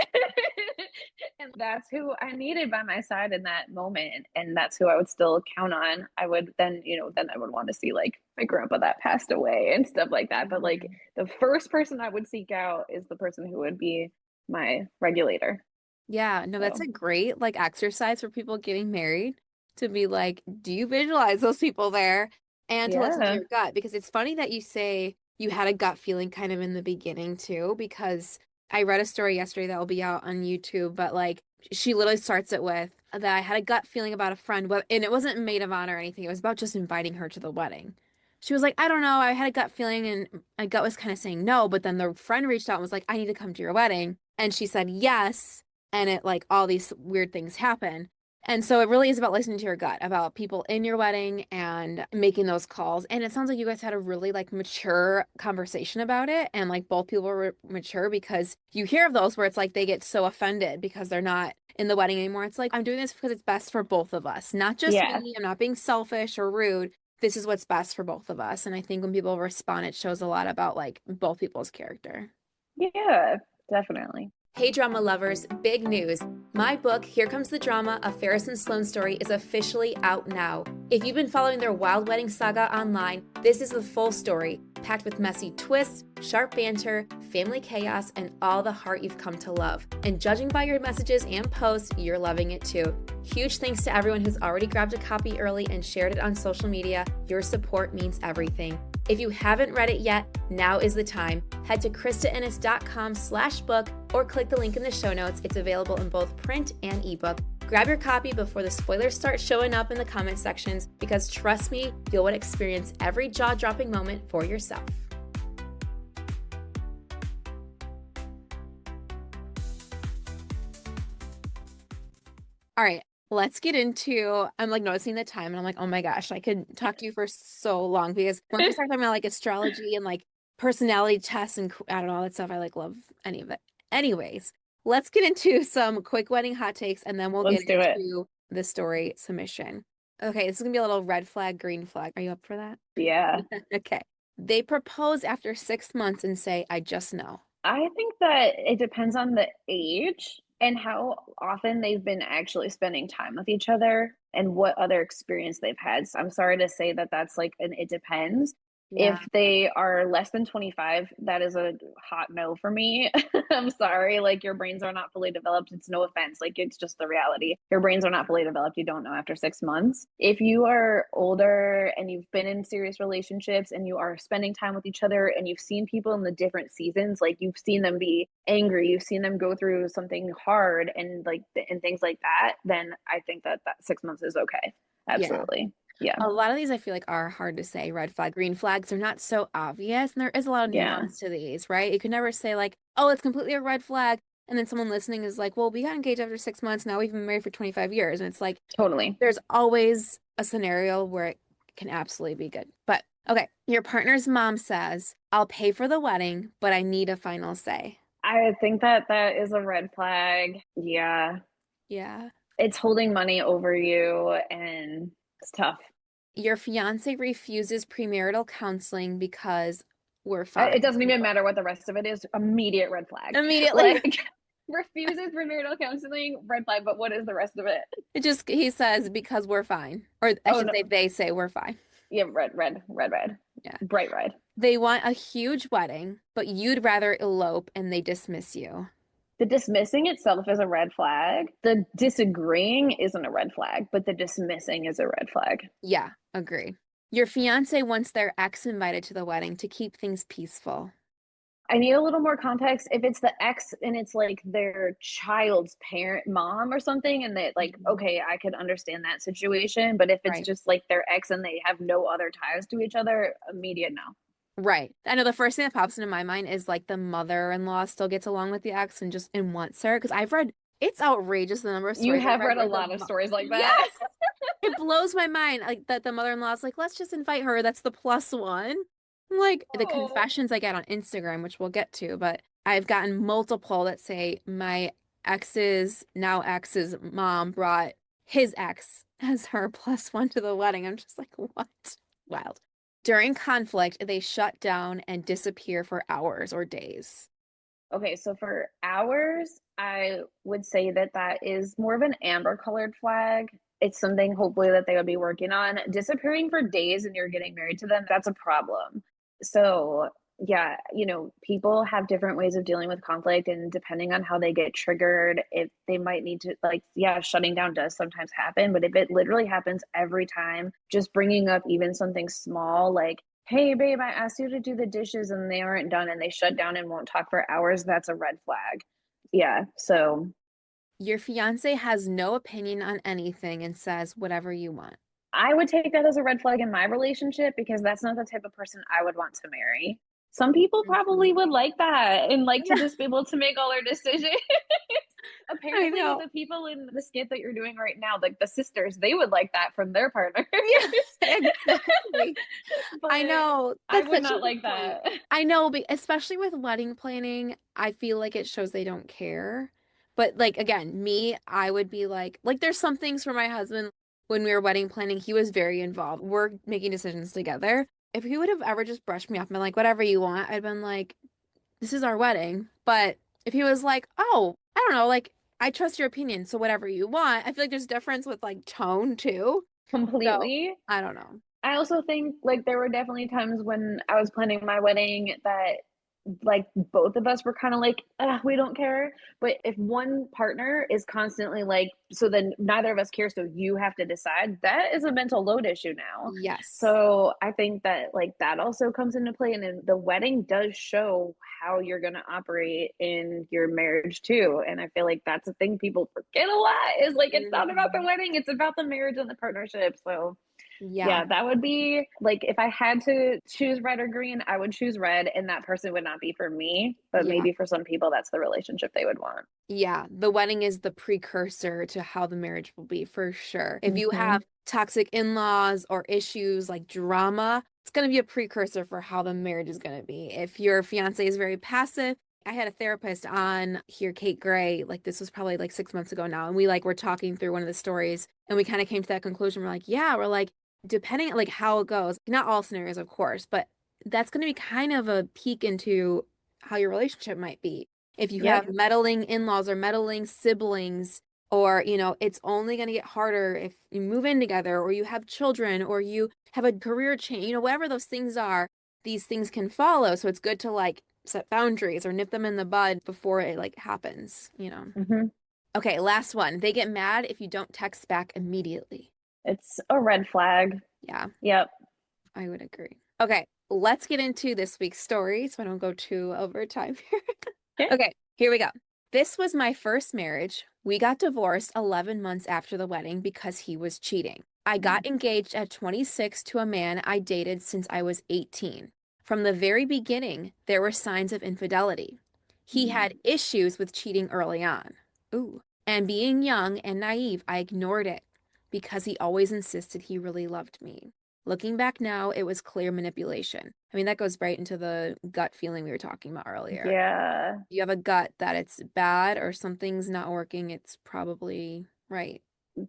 And that's who I needed by my side in that moment. And that's who I would still count on. I would then I would want to see like my grandpa that passed away and stuff like that. But like Mhm. the first person I would seek out is the person who would be my regulator. Yeah, no, that's So a great like exercise for people getting married to be like, do you visualize those people there? and to listen to Yeah. your gut, because it's funny that you say you had a gut feeling kind of in the beginning too, because I read a story yesterday that will be out on YouTube, but like she literally starts it with that I had a gut feeling about a friend, and it wasn't maid of honor or anything. It was about just inviting her to the wedding. She was like, I don't know, I had a gut feeling and my gut was kind of saying no, but then the friend reached out and was like, I need to come to your wedding. And she said yes, and it like all these weird things happen. And so it really is about listening to your gut, about people in your wedding and making those calls. And it sounds like you guys had a really like mature conversation about it. And like both people were mature, because you hear of those where it's like they get so offended because they're not in the wedding anymore. It's like, I'm doing this because it's best for both of us, not just Yeah. me. I'm not being selfish or rude. This is what's best for both of us. And I think when people respond, it shows a lot about like both people's character. Yeah, definitely. Hey, drama lovers, big news. My book, Here Comes the Drama, A Ferris and Sloane Story, is officially out now. If you've been following their wild wedding saga online, this is the full story, packed with messy twists, sharp banter, family chaos, and all the heart you've come to love. And judging by your messages and posts, you're loving it too. Huge thanks to everyone who's already grabbed a copy early and shared it on social media. Your support means everything. If you haven't read it yet, now is the time. Head to KristaEnnis.com/book or click the link in the show notes. It's available in both print and ebook. Grab your copy before the spoilers start showing up in the comment sections, because trust me, you'll want to experience every jaw-dropping moment for yourself. All right, let's get into, I'm like noticing the time and I'm like, oh my gosh, I could talk to you for so long, because once we start talking about like astrology and like personality tests and I don't know, all that stuff, I like love any of it. Anyways, let's get into some quick wedding hot takes and then we'll get Let's do it. into the story submission. Okay, this is gonna be a little red flag, green flag. Are you up for that? Yeah. Okay. They propose after 6 months and say, I just know. I think that it depends on the age and how often they've been actually spending time with each other and what other experience they've had. So I'm sorry to say that that's like an it depends. Yeah. If they are less than 25, that is a hot no for me. I'm sorry. Like, your brains are not fully developed. It's no offense. Like, it's just the reality. Your brains are not fully developed. You don't know after 6 months. If you are older and you've been in serious relationships and you are spending time with each other and you've seen people in the different seasons, like you've seen them be angry, you've seen them go through something hard and like, and things like that, then I think that 6 months is okay. Yeah. Absolutely. Yeah. A lot of these I feel like are hard to say, red flag, green flags. They're not so obvious, and there is a lot of Yeah. nuance to these, right? You could never say like, oh, it's completely a red flag, and then someone listening is like, well, we got engaged after 6 months, now we've been married for 25 years. And it's like, Totally. there's always a scenario where it can absolutely be good. But okay, your partner's mom says, I'll pay for the wedding, but I need a final say. I think that that is a red flag. Yeah. Yeah. It's holding money over you and it's tough. Your fiance refuses premarital counseling because we're It fine. doesn't even matter what the rest of it is. Immediate red flag. Immediately. Like, refuses premarital counseling, red flag, but what is the rest of it? It just, he says, because we're fine. Or I Oh should no. say, they say we're fine. Yeah, red. Yeah. Bright red. They want a huge wedding, but you'd rather elope and they dismiss you. The dismissing itself is a red flag. The disagreeing isn't a red flag, but the dismissing is a red flag. Yeah, agree. Your fiance wants their ex invited to the wedding to keep things peaceful. I need a little more context. If it's the ex and it's like their child's parent, mom or something, and they like, Mhm. okay, I could understand that situation. But if it's Right. just like their ex and they have no other ties to each other, immediate no. Right. I know the first thing that pops into my mind is like the mother-in-law still gets along with the ex and just and wants her. Because I've read, it's outrageous the number of You stories I've have read read a where lot of stories like that. yes, it blows my mind. Like that the mother-in-law is like, let's just invite her. That's the plus one. Like the Oh. confessions I get on Instagram, which we'll get to, but I've gotten multiple that say my now ex's mom brought his ex as her plus one to the wedding. I'm just like, what? Wild. During conflict, they shut down and disappear for hours or days. Okay, so for hours, I would say that that is more of an amber colored flag. It's something hopefully that they would be working on. Disappearing for days and you're getting married to them, that's a problem. So yeah, people have different ways of dealing with conflict, and depending on how they get triggered, if they might need to, like, yeah, shutting down does sometimes happen, but if it literally happens every time, just bringing up even something small, like, hey, babe, I asked you to do the dishes and they aren't done, and they shut down and won't talk for hours, that's a red flag. Yeah. So Your fiance has no opinion on anything and says whatever you want. I would take that as a red flag in my relationship because that's not the type of person I would want to marry. Some people probably Mhm. would like that and like to Yeah, just be able to make all their decisions. I Apparently, know. the people in the skit that you're doing right now, like the sisters, they would like that from their partners. Yeah, exactly. I But know. I That's would such a not good like point. that. I know, but especially with wedding planning, I feel like it shows they don't care. But like again, me, I would be like there's some things for my husband when we were wedding planning, he was very involved. We're making decisions together. If he would have ever just brushed me off and been like, whatever you want, I'd been like, this is our wedding. But if he was like, oh, I don't know, like I trust your opinion, so whatever you want, I feel like there's difference with like tone too. So Completely. I don't know. I also think like there were definitely times when I was planning my wedding that like both of us were kind of like, we don't care. But if one partner is constantly like, so then neither of us care, so you have to decide, that is a mental load issue now. Yes. So I think that like that also comes into play. And then the wedding does show how you're going to operate in your marriage too. And I feel like that's a thing people forget a lot is like, it's not about the Mhm. wedding, it's about the marriage and the partnership. So Yeah. yeah, that would be like if I had to choose red or green, I would choose red, and that person would not be for me. But Yeah. maybe for some people, that's the relationship they would want. Yeah. The wedding is the precursor to how the marriage will be for sure. If you Hmm. have toxic in-laws or issues like drama, it's going to be a precursor for how the marriage is going to be. If your fiance is very passive, I had a therapist on here, Kate Gray, like this was probably like 6 months ago now, and we like were talking through one of the stories and we kind of came to that conclusion. We're like, yeah, we're like, depending on like how it goes, not all scenarios, of course, but that's going to be kind of a peek into how your relationship might be. If you have Yep. meddling in-laws or meddling siblings, or, it's only going to get harder if you move in together or you have children or you have a career change, whatever those things are, these things can follow. So it's good to like set boundaries or nip them in the bud before it like happens. Hmm. Okay, last one. They get mad if you don't text back immediately. It's a red flag. Yeah, Yep. I would agree. Okay, let's get into this week's story so I don't go too over time here. Okay. Okay, here we go. This was my first marriage. We got divorced 11 months after the wedding because he was cheating. I got engaged at 26 to a man I dated since I was 18. From the very beginning, there were signs of infidelity. He had issues with cheating early on. Ooh. And being young and naive, I ignored it because he always insisted he really loved me. Looking back now, it was clear manipulation. I mean, that goes right into the gut feeling we were talking about earlier. Yeah. You have a gut that it's bad or something's not working, it's probably right.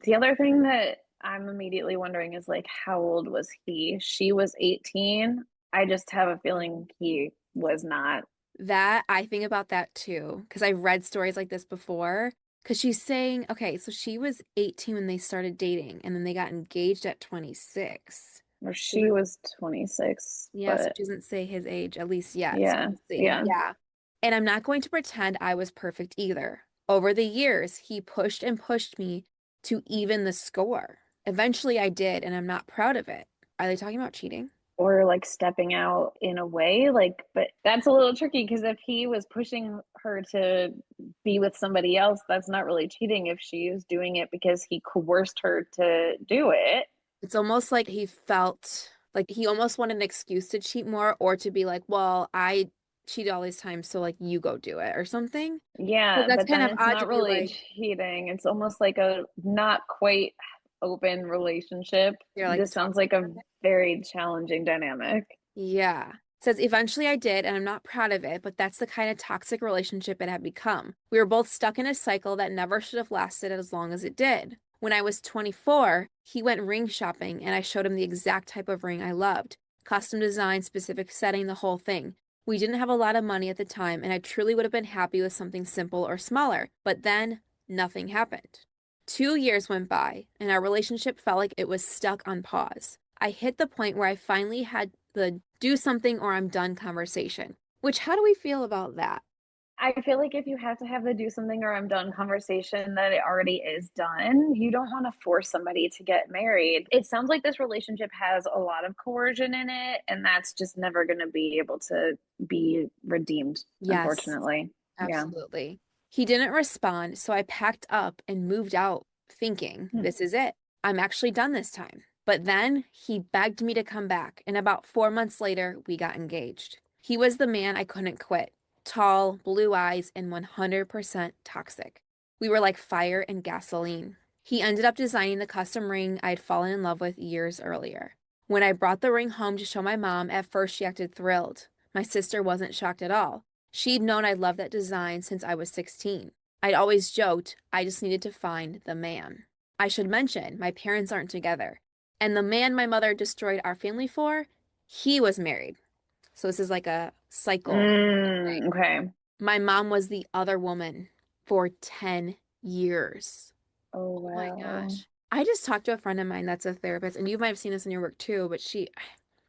The other thing that I'm immediately wondering is like, how old was he? She was 18. I just have a feeling he was not. That I think about that too, because I've read stories like this before. Because she's saying, okay, so she was 18 when they started dating, and then they got engaged at 26. Or she was 26, Yeah, so but she doesn't say his age, at least yet. So yeah. we'll see. Yeah. Yeah. And I'm not going to pretend I was perfect either. Over the years, he pushed and pushed me to even the score. Eventually, I did, and I'm not proud of it. Are they talking about cheating? Or like stepping out in a way like, but that's a little tricky because if he was pushing her to be with somebody else, that's not really cheating if she is doing it because he coerced her to do it. It's almost like he felt like he almost wanted an excuse to cheat more or to be like, well, I cheated all these times, so like you go do it or something. Because Yeah, that's but kind then of it's odd to not be really like, cheating, it's almost like a not quite open relationship. they're like This sounds talking like a about it. very challenging dynamic. Yeah. Says eventually I did, and I'm not proud of it, but that's the kind of toxic relationship it had become. We were both stuck in a cycle that never should have lasted as long as it did. When I was 24, he went ring shopping, and I showed him the exact type of ring I loved. Custom design, specific setting, the whole thing. We didn't have a lot of money at the time, and I truly would have been happy with something simple or smaller. But then, nothing happened. 2 years went by, and our relationship felt like it was stuck on pause. I hit the point where I finally had the do something or I'm done conversation. Which, how do we feel about that? I feel like if you have to have the do something or I'm done conversation, that it already is done. You don't want to force somebody to get married. It sounds like this relationship has a lot of coercion in it, and that's just never going to be able to be redeemed, Yes, unfortunately. Yeah. absolutely. He didn't respond, so I packed up and moved out thinking, Hmm. this is it. I'm actually done this time. But then he begged me to come back, and about 4 months later, we got engaged. He was the man I couldn't quit. Tall, blue eyes, and 100% toxic. We were like fire and gasoline. He ended up designing the custom ring I'd fallen in love with years earlier. When I brought the ring home to show my mom, at first she acted thrilled. My sister wasn't shocked at all. She'd known I loved that design since I was 16. I'd always joked I just needed to find the man. I should mention, my parents aren't together. And the man my mother destroyed our family for, he was married. So this is like a cycle thing. Okay. My mom was the other woman for 10 years. Oh, Oh my wow. gosh. I just talked to a friend of mine that's a therapist, and you might have seen this in your work too, but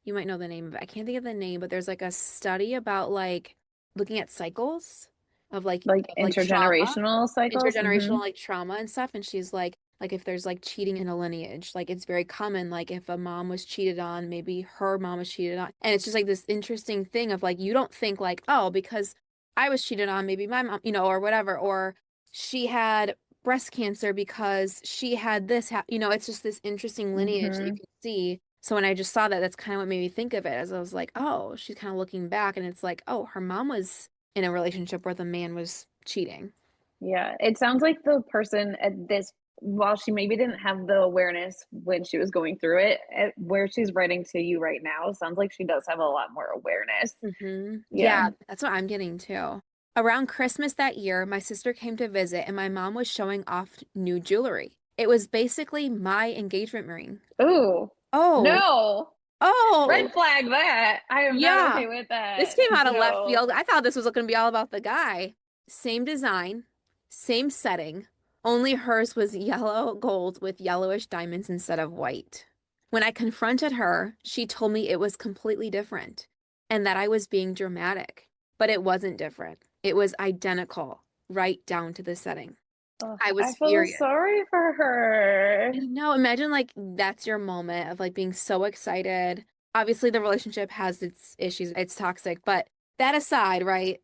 you might know the name of it. I can't think of the name, but there's like a study about like looking at cycles of like Like trauma, intergenerational cycles. intergenerational like trauma and stuff. And she's like if there's like cheating in a lineage, like it's very common, like if a mom was cheated on, maybe her mom was cheated on. And it's just like this interesting thing of like you don't think like, oh, because I was cheated on, maybe my mom, or whatever, or she had breast cancer because she had it's just this interesting lineage that you Hmm. can see. So when I just saw that, that's kind of what made me think of it as I was like, oh, she's kind of looking back and it's like, oh, her mom was in a relationship where the man was cheating. Yeah, it sounds like the person at this, while she maybe didn't have the awareness when she was going through it, where she's writing to you right now, sounds like she does have a lot more awareness. Yeah. Yeah, that's what I'm getting too. Around Christmas that year, my sister came to visit and my mom was showing off new jewelry. It was basically my engagement ring. Ooh, Oh, no. oh, Red flag that. I am not yeah. okay with This that. came out of left No. field. I thought this was going to be all about the guy. Same design, same setting, only hers was yellow gold with yellowish diamonds instead of white. When I confronted her, she told me it was completely different and that I was being dramatic, but it wasn't different. It was identical, right down to the setting. Ugh, I I was feel furious. sorry for her. I know, imagine like that's your moment of like being so excited. Obviously, the relationship has its issues, it's toxic, but that aside, right?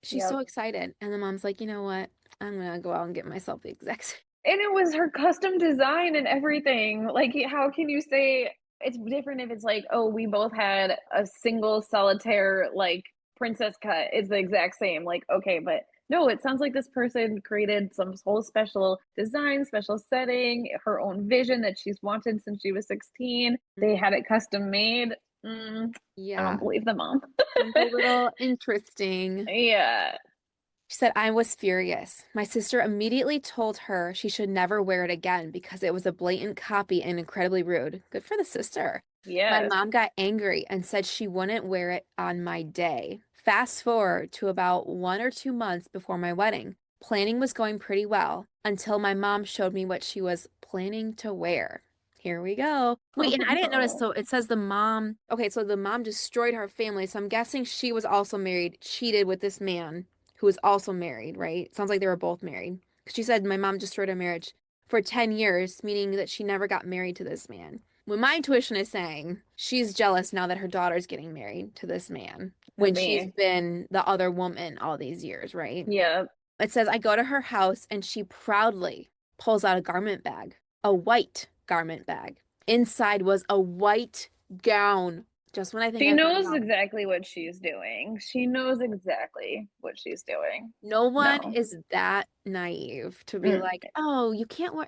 She's so Yep. excited. And the mom's like, you know what? I'm gonna go out and get myself the exact same. And it was her custom design and everything. Like, how can you say it's different if it's like, oh, we both had a single solitaire, like, princess cut is the exact same. Like, okay, but no, it sounds like this person created some whole special design, special setting, her own vision that she's wanted since she was 16. They had it custom made. I don't Yeah, believe the mom. sounds a little interesting. Yeah. She said, I was furious. My sister immediately told her she should never wear it again because it was a blatant copy and incredibly rude. Good for the sister. My Yes. mom got angry and said she wouldn't wear it on my day. Fast forward to about 1 or 2 months before my wedding. Planning was going pretty well until my mom showed me what she was planning to wear. Here we go. Wait, Oh and I didn't notice. no. So it says the mom, okay, so the mom destroyed her family. So I'm guessing she was also married, cheated with this man who was also married, right? Sounds like they were both married. She said my mom destroyed her marriage for 10 years, meaning that she never got married to this man. Well, my intuition is saying she's jealous now that her daughter's getting married to this man To when she's me. been the other woman all these years, right? Yeah. It says, I go to her house and she proudly pulls out a garment bag, a white garment bag. Inside was a white gown. Just when I think She I've moved knows on. exactly what she's doing. She knows exactly what she's doing. No one No. is that naive to be Mm. like, oh, you can wear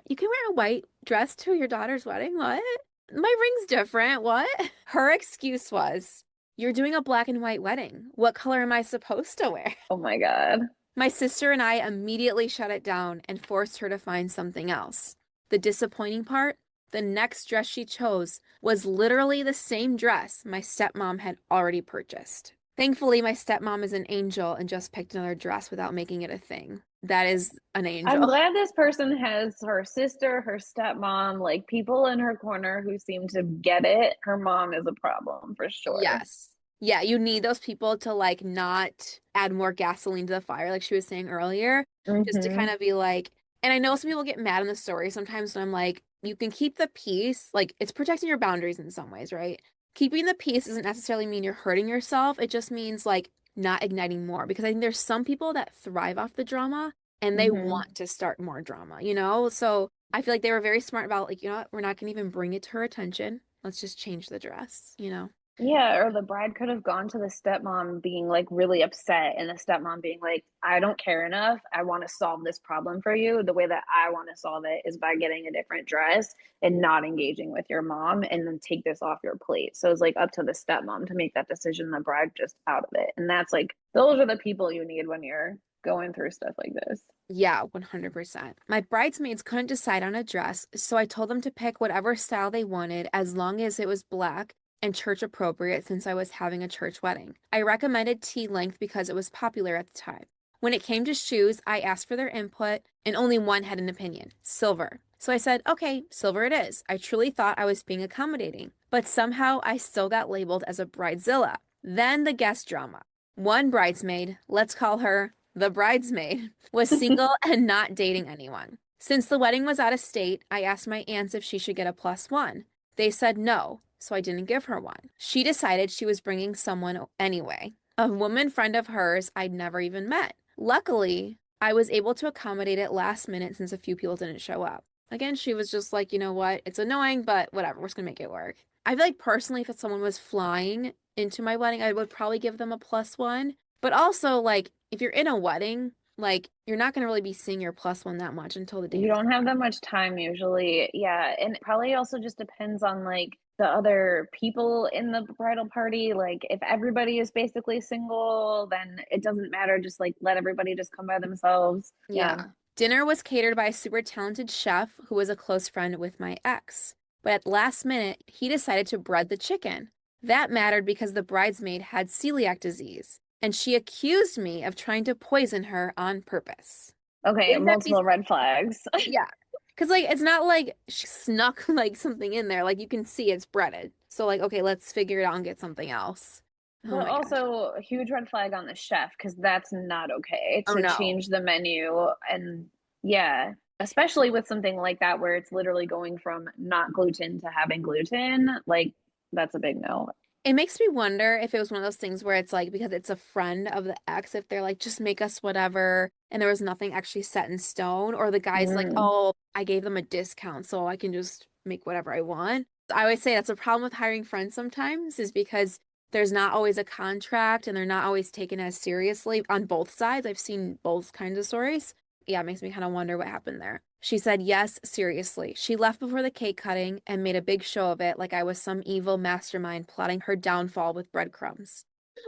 a white dress to your daughter's wedding. What? My ring's different. What? Her excuse was, you're doing a black and white wedding. What color am I supposed to wear? Oh my God. My sister and I immediately shut it down and forced her to find something else. The disappointing part, the next dress she chose was literally the same dress my stepmom had already purchased. Thankfully, my stepmom is an angel and just picked another dress without making it a thing. That is an I'm angel. glad this person has her sister, her stepmom, like people in her corner who seem to get it. Her mom is a problem for sure. Yes. Yeah, you need those people to like not add more gasoline to the fire, like she was saying earlier, just to kind Hmm. of be like, and I know some people get mad in the story sometimes, and I'm like, you can keep the peace, like it's protecting your boundaries in some ways, right? Keeping the peace doesn't necessarily mean you're hurting yourself. It just means like not igniting more because I think there's some people that thrive off the drama and they Hmm. want to start more drama, you know? So I feel like they were very smart about like, you know what, we're not gonna even bring it to her attention. Let's just change the dress, you know? Yeah, or the bride could have gone to the stepmom being like really upset, and the stepmom being like, I don't care enough. I want to solve this problem for you. The way that I want to solve it is by getting a different dress and not engaging with your mom and then take this off your plate. So it's like up to the stepmom to make that decision, the bride just out of it. And that's like, those are the people you need when you're going through stuff like this. Yeah, 100%. My bridesmaids couldn't decide on a dress, so I told them to pick whatever style they wanted as long as it was black and church appropriate since I was having a church wedding. I recommended T length because it was popular at the time. When it came to shoes, I asked for their input, and only one had an opinion: silver. So I said, okay, silver it is. I truly thought I was being accommodating, but somehow I still got labeled as a bridezilla. Then the guest drama. One bridesmaid, let's call her the bridesmaid, was single and not dating anyone. Since the wedding was out of state, I asked my aunts if she should get a plus one. They said no, so I didn't give her one. She decided she was bringing someone anyway, a woman friend of hers I'd never even met. Luckily, I was able to accommodate it last minute since a few people didn't show up. Again, she was just like, you know what? It's annoying, but whatever. We're just gonna make it work. I feel like personally, if someone was flying into my wedding, I would probably give them a plus one. But also, like, if you're in a wedding, like, you're not going to really be seeing your plus one that much until the day You is don't have over. that much time usually. Yeah, and it probably also just depends on like the other people in the bridal party. Like if everybody is basically single, then it doesn't matter. Just like let everybody just come by themselves. Yeah. Yeah. Dinner was catered by a super talented chef who was a close friend with my ex. But at last minute, he decided to bread the chicken. That mattered because the bridesmaid had celiac disease, and she accused me of trying to poison her on purpose. Okay, Wouldn't that be multiple red flags. Yeah. Because, like, it's not like she snuck, like, something in there. Like, you can see it's breaded. So, like, okay, let's figure it out and get something else. Oh But my gosh. also a huge red flag on the chef because that's not okay Oh to no. change the menu. And yeah, especially with something like that where it's literally going from not gluten to having gluten, like that's a big no. It makes me wonder if it was one of those things where it's like, because it's a friend of the ex, if they're like, just make us whatever, and there was nothing actually set in stone, or the guy's like, Mm. oh, I gave them a discount, so I can just make whatever I want. I always say that's a problem with hiring friends sometimes, is because there's not always a contract and they're not always taken as seriously on both sides. I've seen both kinds of stories. Yeah, it makes me kind of wonder what happened there. She said, yes, seriously. She left before the cake cutting and made a big show of it like I was some evil mastermind plotting her downfall with breadcrumbs.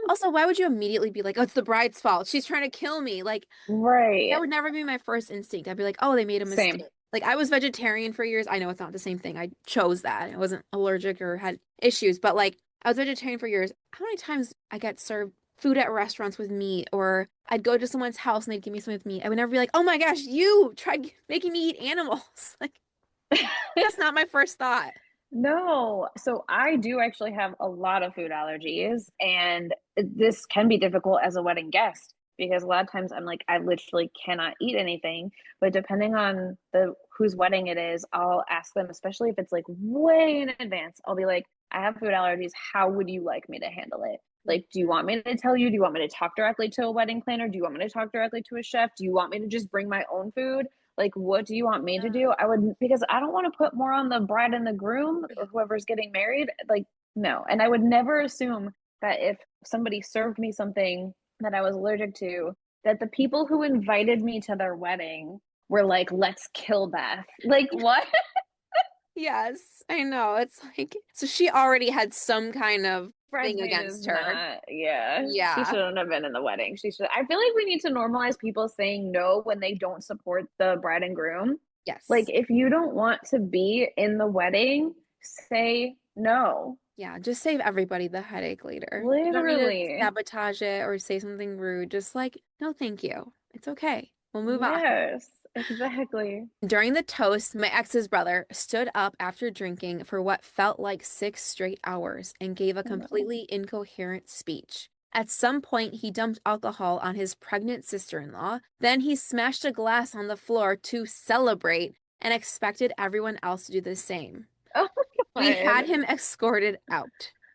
Also, why would you immediately be like, oh, it's the bride's fault? She's trying to kill me. Like, that Right. would never be my first instinct. I'd be like, oh, they made a mistake. Same. Like, I was vegetarian for years. I know it's not the same thing. I chose that. I wasn't allergic or had issues, but like, I was vegetarian for years. How many times I get served food at restaurants with meat, or I'd go to someone's house and they'd give me something with meat. I would never be like, oh my gosh, you tried making me eat animals. Like, that's not my first thought. No. So I do actually have a lot of food allergies, and this can be difficult as a wedding guest because a lot of times I'm like, I literally cannot eat anything. But depending on the whose wedding it is, I'll ask them, especially if it's like way in advance, I'll be like, I have food allergies. How would you like me to handle it? Like, do you want me to tell you? Do you want me to talk directly to a wedding planner? Do you want me to talk directly to a chef? Do you want me to just bring my own food? Like, what do you want me to Yeah. do? I would, because I don't want to put more on the bride and the groom or whoever's getting married. Like, no. And I would never assume that if somebody served me something that I was allergic to, that the people who invited me to their wedding were like, let's kill Beth. Like, what? Yes, I know. It's like, so she already had some kind of thing Bridesmaid is against her. not, yeah. She Yeah. shouldn't have been in the wedding. She should. I feel like we need to normalize people saying no when they don't support the bride and groom. Like, Yes. if you don't want to be in the wedding, say no. Yeah, just save everybody the headache later. You don't need to Literally. sabotage it or say something rude. Just like, no, thank you. It's okay. We'll move on. Yes, exactly. During the toast, my ex's brother stood up after drinking for what felt like 6 straight hours and gave a Oh, no. completely incoherent speech. At some point, he dumped alcohol on his pregnant sister-in-law. Then he smashed a glass on the floor to celebrate and expected everyone else to do the same. Oh We my had God. him escorted out.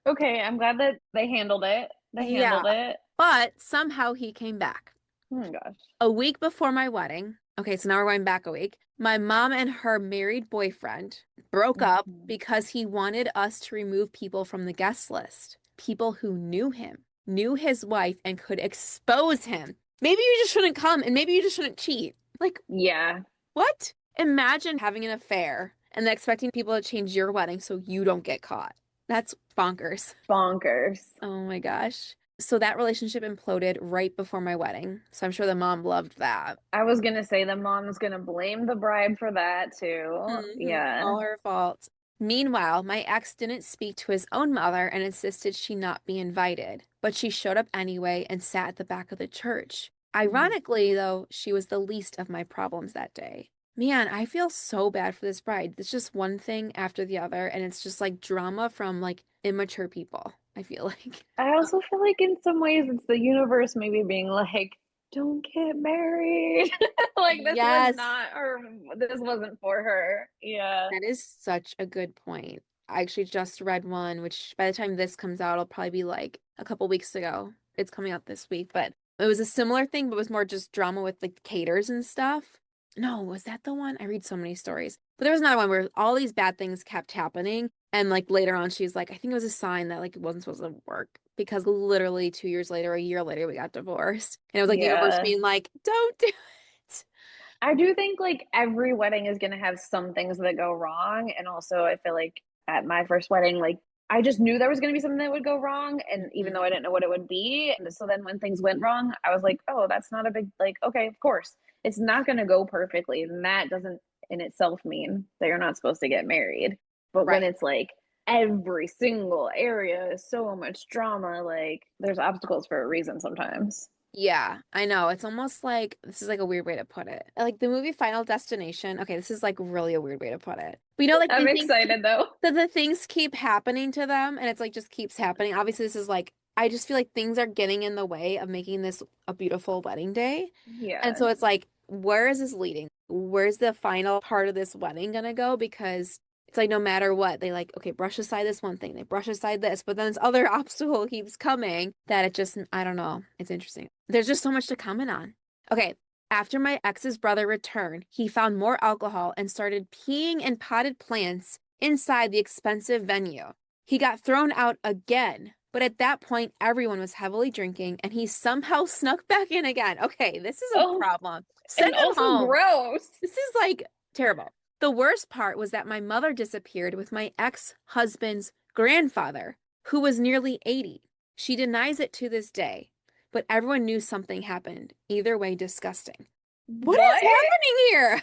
Okay, I'm glad that they handled it. They Yeah, handled it. but somehow he came back. Oh my gosh. A week before my wedding, okay, so now we're going back a week, my mom and her married boyfriend broke up Mhm. because he wanted us to remove people from the guest list. People who knew him, knew his wife, and could expose him. Maybe you just shouldn't come and maybe you just shouldn't cheat. Like, Yeah, what? Imagine having an affair and then expecting people to change your wedding so you don't get caught. That's bonkers. bonkers. Oh my gosh. So that relationship imploded right before my wedding. So I'm sure the mom loved that. I was gonna say the mom's gonna blame the bride for that too. Yeah. All her fault. Meanwhile, my ex didn't speak to his own mother and insisted she not be invited, but she showed up anyway and sat at the back of the church. Ironically, though, she was the least of my problems that day. Man, I feel so bad for this bride. It's just one thing after the other, and it's just like drama from like immature people, I feel like. I also feel like in some ways it's the universe maybe being like, don't get married. Like this was Yes. not or this wasn't for her. Yeah. That is such a good point. I actually just read one, which by the time this comes out, it'll probably be like a couple weeks ago. It's coming out this week, but it was a similar thing, but it was more just drama with like caters and stuff. No, was that the one? I read so many stories. But there was another one where all these bad things kept happening. And like later on, she's like, I think it was a sign that like it wasn't supposed to work because literally 2 years later, a year later, we got divorced. And it was like the universe Yeah. being like, don't do it. I do think like every wedding is gonna have some things that go wrong. And also I feel like at my first wedding, like I just knew there was gonna be something that would go wrong. And even though I Mhm. didn't know what it would be, and so then when things went wrong, I was like, oh, that's not a big like, okay, of course. It's not gonna go perfectly. And that doesn't in itself mean that you're not supposed to get married. But when Right. it's like every single area is so much drama, like there's obstacles for a reason sometimes. Yeah, I know. It's almost like this is like a weird way to put it. Like the movie Final Destination. Okay, this is like really a weird way to put it. But you know, like I'm the things keep excited though. the things keep happening to them and it's like just keeps happening. Obviously, this is like I just feel like things are getting in the way of making this a beautiful wedding day. And Yeah. so it's like, where is this leading? Where's the final part of this wedding gonna go? Because it's like no matter what, they like, okay, brush aside this one thing, they brush aside this, but then this other obstacle keeps coming that it just, I don't know. It's interesting. There's just so much to comment on. Okay, after my ex's brother returned, he found more alcohol and started peeing in potted plants inside the expensive venue. He got thrown out again, but at that point, everyone was heavily drinking and he somehow snuck back in again. Okay, this is a Oh, problem. Send and him also home. gross. This is like terrible. The worst part was that my mother disappeared with my ex husband's grandfather, who was nearly 80. She denies it to this day, but everyone knew something happened. Either way, disgusting. What is What? happening here?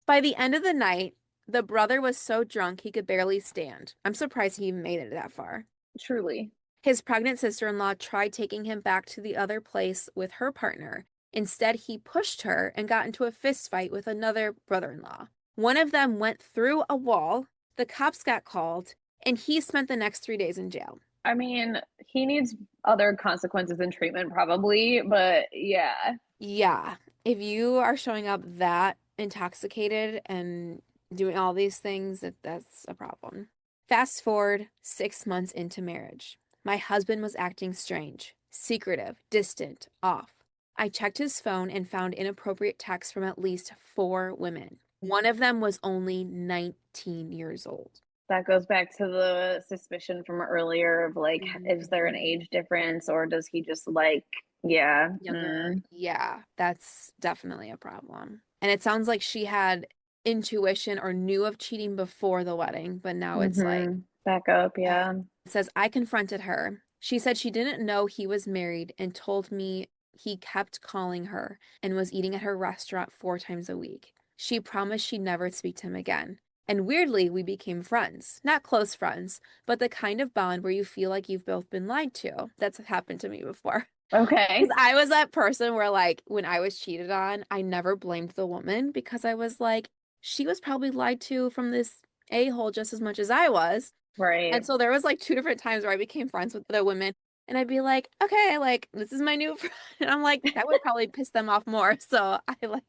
By the end of the night, the brother was so drunk he could barely stand. I'm surprised he even made it that far. Truly. His pregnant sister-in-law tried taking him back to the other place with her partner. Instead, he pushed her and got into a fist fight with another brother-in-law. One of them went through a wall, the cops got called, and he spent the next 3 days in jail. I mean, he needs other consequences and treatment probably, but yeah. Yeah, if you are showing up that intoxicated and doing all these things, that's a problem. Fast forward 6 months into marriage. My husband was acting strange, secretive, distant, off. I checked his phone and found inappropriate texts from at least 4 women. One of them was only 19 years old. That goes back to the suspicion from earlier of like, is there an Mhm. age difference or does he just like, yeah. Younger. Yeah, that's definitely a problem. And it sounds like she had intuition or knew of cheating before the wedding, but now it's like, Back up, ugh. yeah. It says, I confronted her. She said she didn't know he was married and told me he kept calling her and was eating at her restaurant 4 times a week. She promised she'd never speak to him again. And weirdly, we became friends. Not close friends, but the kind of bond where you feel like you've both been lied to. That's happened to me before. Okay. Because I was that person where, like, when I was cheated on, I never blamed the woman because I was like, she was probably lied to from this a-hole just as much as I was. And Right. so there was like two different times where I became friends with the women, and I'd be like, okay, like, this is my new friend. And I'm like, that would probably piss them off more. So I like,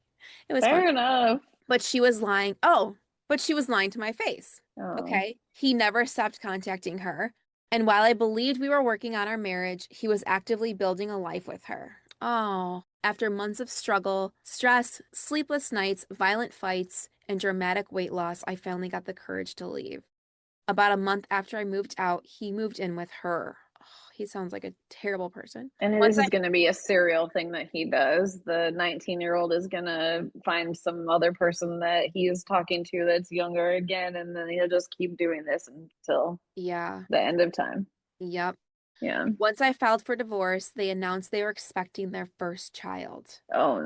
it was Fair funny. enough. But she was lying. Oh, but she was lying to my face. Oh. Okay. He never stopped contacting her. And while I believed we were working on our marriage, he was actively building a life with her. Oh, after months of struggle, stress, sleepless nights, violent fights, and dramatic weight loss, I finally got the courage to leave. About a month after I moved out, he moved in with her. Oh, he sounds like a terrible person. And Once this I is going to be a serial thing that he does. The 19-year-old is going to find some other person that he is talking to that's younger again, and then he'll just keep doing this until Yeah, the end of time. yep. Yeah. Once I filed for divorce, they announced they were expecting their first child. Oh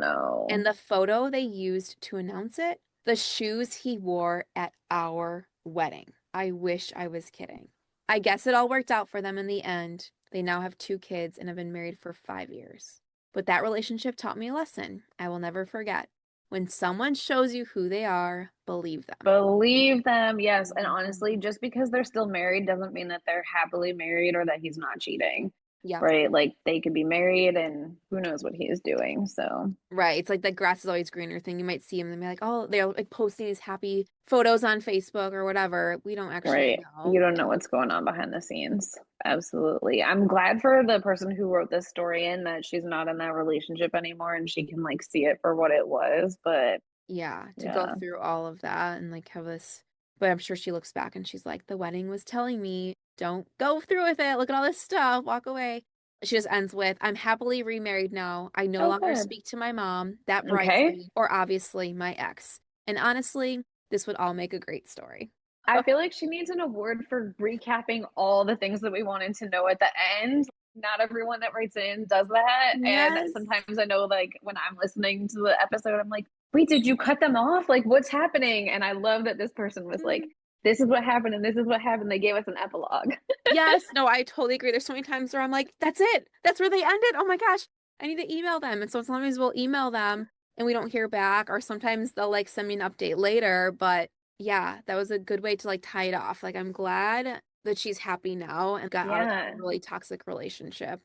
And no. the photo they used to announce it, the shoes he wore at our wedding. I wish I was kidding. I guess it all worked out for them in the end. They now have two kids and have been married for 5 years. But that relationship taught me a lesson I will never forget. When someone shows you who they are, believe them. Believe them, yes. And honestly, Mhm. just because they're still married doesn't mean that they're happily married or that he's not cheating, Yep. right? Like they could be married and who knows what he is doing. So, Right. It's like the grass is always greener thing. You might see them and be like, oh, they're like posting these happy photos on Facebook or whatever. We don't actually right. You know. don't know what's going on behind the scenes. Absolutely. I'm glad for the person who wrote this story in that she's not in that relationship anymore and she can like see it for what it was. But Yeah, to go yeah, through all of that and like have this. But I'm sure she looks back and she's like, the wedding was telling me, don't go through with it. Look at all this stuff. Walk away. She just ends with, I'm happily remarried now. I no oh, longer good. speak to my mom, that Okay. bridesmaid, or obviously my ex. And honestly, this would all make a great story. I feel like she needs an award for recapping all the things that we wanted to know at the end. Not everyone that writes in does that. And Yes. sometimes I know, like, when I'm listening to the episode, I'm like, wait, did you cut them off? Like, what's happening? And I love that this person was like, Mhm. this is what happened and this is what happened. They gave us an epilogue. Yes. No, I totally agree. There's so many times where I'm like, that's it. That's where they ended. Oh my gosh. I need to email them. And so sometimes we'll email them and we don't hear back, or sometimes they'll like send me an update later. But yeah, that was a good way to like tie it off. Like, I'm glad that she's happy now and got out of that Yeah. really toxic relationship.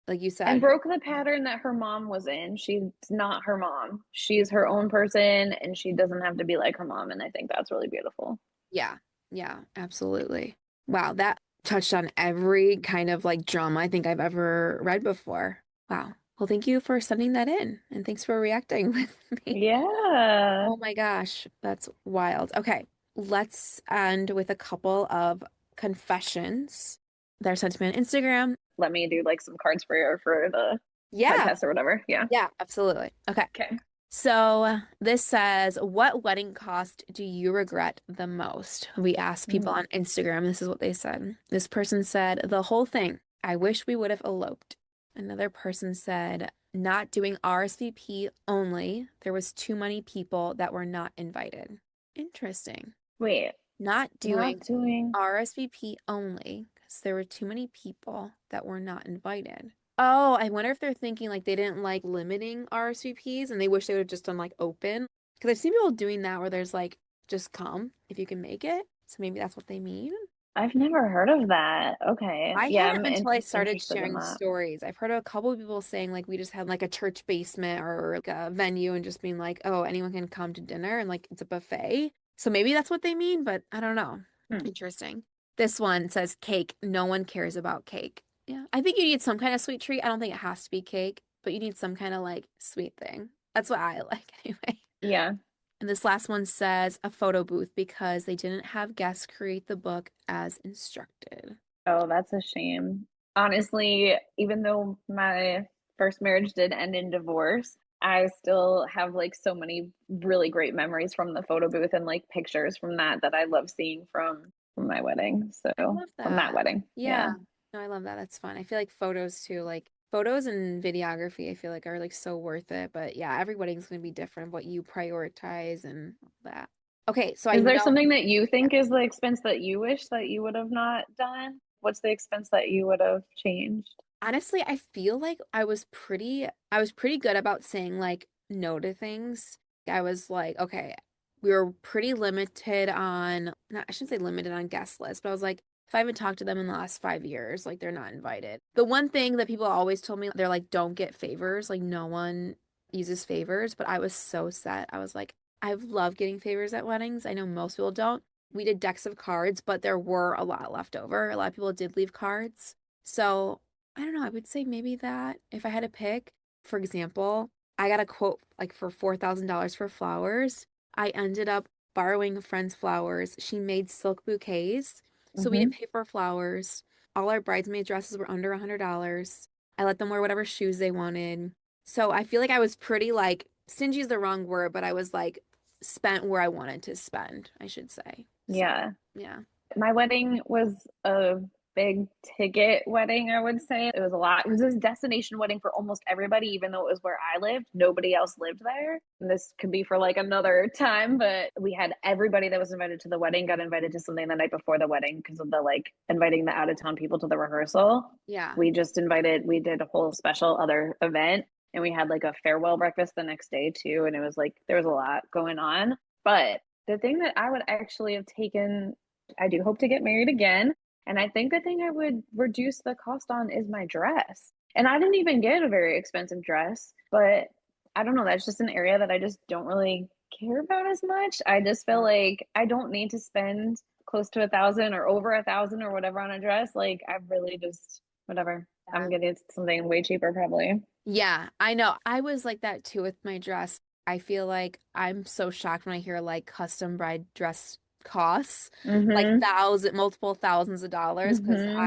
Like you And said. broke the pattern that her mom was in. She's not her mom. She's her own person and she doesn't have to be like her mom. And I think that's really beautiful. Yeah. Yeah, absolutely. Wow, that touched on every kind of like drama I think I've ever read before. Wow. Well, thank you for sending that in and thanks for reacting with me. Yeah. Oh my gosh, that's wild. Okay, let's end with a couple of confessions that are sent to me on Instagram. Let me do like some cards for the Yeah, podcast or whatever. Yeah. yeah, absolutely. Okay. Okay. So this says, what wedding cost do you regret the most? We asked people Mm. on Instagram. This is what they said. This person said, the whole thing. I wish we would have eloped. Another person said, not doing RSVP only. There was too many people that were not invited. Interesting. Wait, Not not doing doing. RSVP only because there were too many people that were not invited. Oh, I wonder if they're thinking like they didn't like limiting RSVPs and they wish they would have just done like open. Because I've seen people doing that where there's like, just come if you can make it. So maybe that's what they mean. I've never heard of that. Okay. I Yeah, hadn't until I started interested in sharing that. stories. I've heard of a couple of people saying like we just had like a church basement or like a venue and just being like, oh, anyone can come to dinner and like it's a buffet. So maybe that's what they mean, but I don't know. Hmm. Interesting. This one says cake. No one cares about cake. Yeah. I think you need some kind of sweet treat. I don't think it has to be cake, but you need some kind of like sweet thing. That's what I like anyway. Yeah. And this last one says a photo booth because they didn't have guests create the book as instructed. Oh, that's a shame. Honestly, even though my first marriage did end in divorce, I still have like so many really great memories from the photo booth and like pictures from that I love seeing from my wedding. I So, love from that that. wedding. Yeah. Yeah. No, I love that. That's fun. I feel like photos too, like photos and videography, I feel like are like so worth it. But yeah, every wedding's going to be different, what you prioritize and all that. Okay, so I Is there know, something that you yeah. think is the expense that you wish that you would have not done? What's the expense that you would have changed? Honestly, I feel like I was pretty good about saying like no to things. I was like, okay, we were pretty limited on, not, I shouldn't say limited on guest list, but I was like, if I haven't talked to them in the last 5 years, like they're not invited. The one thing that people always told me, they're like, don't get favors. Like no one uses favors, but I was so set. I was like, I love getting favors at weddings. I know most people don't. We did decks of cards, but there were a lot left over. A lot of people did leave cards. So I don't know. I would say maybe that if I had to pick, for example, I got a quote like for $4,000 for flowers. I ended up borrowing a friend's flowers. She made silk bouquets. So we didn't Hmm. pay for flowers. All our bridesmaid dresses were under $100. I let them wear whatever shoes they wanted. So I feel like I was pretty like stingy is the wrong word, but I was like spent where I wanted to spend, I should say. So Yeah. yeah. My wedding was a big ticket wedding, I would say. It was a lot. It was this destination wedding for almost everybody, even though it was where I lived. Nobody else lived there. And this could be for like another time, but we had everybody that was invited to the wedding got invited to something the night before the wedding because of the like inviting the out of town people to the rehearsal. Yeah. We did a whole special other event and we had like a farewell breakfast the next day too. And it was like, there was a lot going on. But the thing that I would actually have taken, I do hope to get married again. And I think the thing I would reduce the cost on is my dress. And I didn't even get a very expensive dress, but I don't know. That's just an area that I just don't really care about as much. I just feel like I don't need to spend close to 1,000 or over 1,000 or whatever on a dress. Like I really just, whatever. I'm Yeah. getting something way cheaper probably. Yeah, I know. I was like that too with my dress. I feel like I'm so shocked when I hear like custom bride dress costs like Mm-hmm. multiple thousands of dollars because Mm-hmm.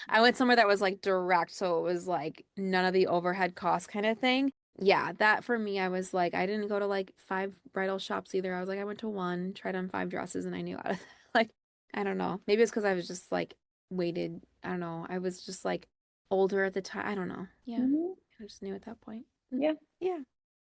I went somewhere that was like direct, so it was like none of the overhead costs kind of thing. Yeah, that for me, I was like, I didn't go to like five bridal shops either. I was like, I went to one, tried on five dresses, and I knew out of like, I don't know. Maybe it's because I was just like waited. I don't know. I was just like older at the time. I don't know. Yeah. Mm-hmm. I just knew at that point. Yeah. Yeah.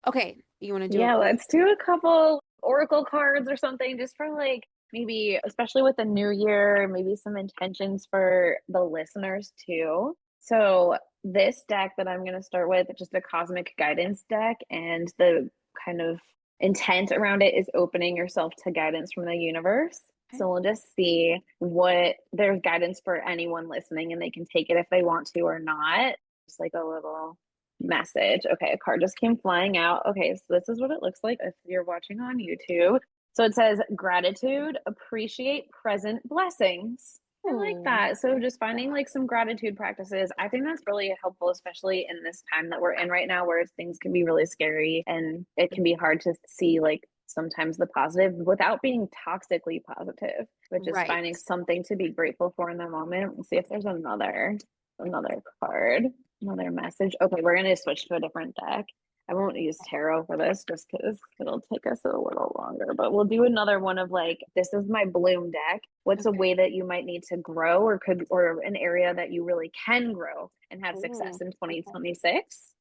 Okay, you want to do an Yeah, oracle? let's do a couple oracle cards or something just for like maybe, especially with the new year, maybe some intentions for the listeners too. So, this deck that I'm going to start with, just a cosmic guidance deck, and the kind of intent around it is opening yourself to guidance from the universe. Okay. So, we'll just see what there's guidance for anyone listening, and they can take it if they want to or not. Just like a little message. Okay, a card just came flying out. Okay, so this is what it looks like if you're watching on YouTube. So it says gratitude, appreciate present blessings. I like Oh, that. So just yeah. finding like some gratitude practices. I think that's really helpful, especially in this time that we're in right now where things can be really scary and it can be hard to see like sometimes the positive without being toxically positive, which is Right. finding something to be grateful for in the moment. Let's see if there's another card. Another message. Okay, we're gonna switch to a different deck. I won't use tarot for this just because it'll take us a little longer, but we'll do another one of like, this is my bloom deck. What's a Okay. way that you might need to grow or an area that you really can grow and have success Oh, in okay. 2026?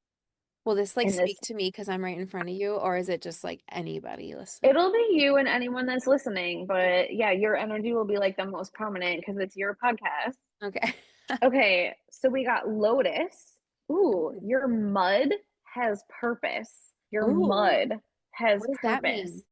Will this like And this, speak to me because I'm right in front of you, or is it just like anybody listening? it'll be you and anyone that's listening, but yeah, your energy will be like the most prominent because it's your podcast. Okay. Okay, so we got Lotus. Ooh, Ooh. your mud has purpose. Your Ooh. mud has What does that purpose. mean?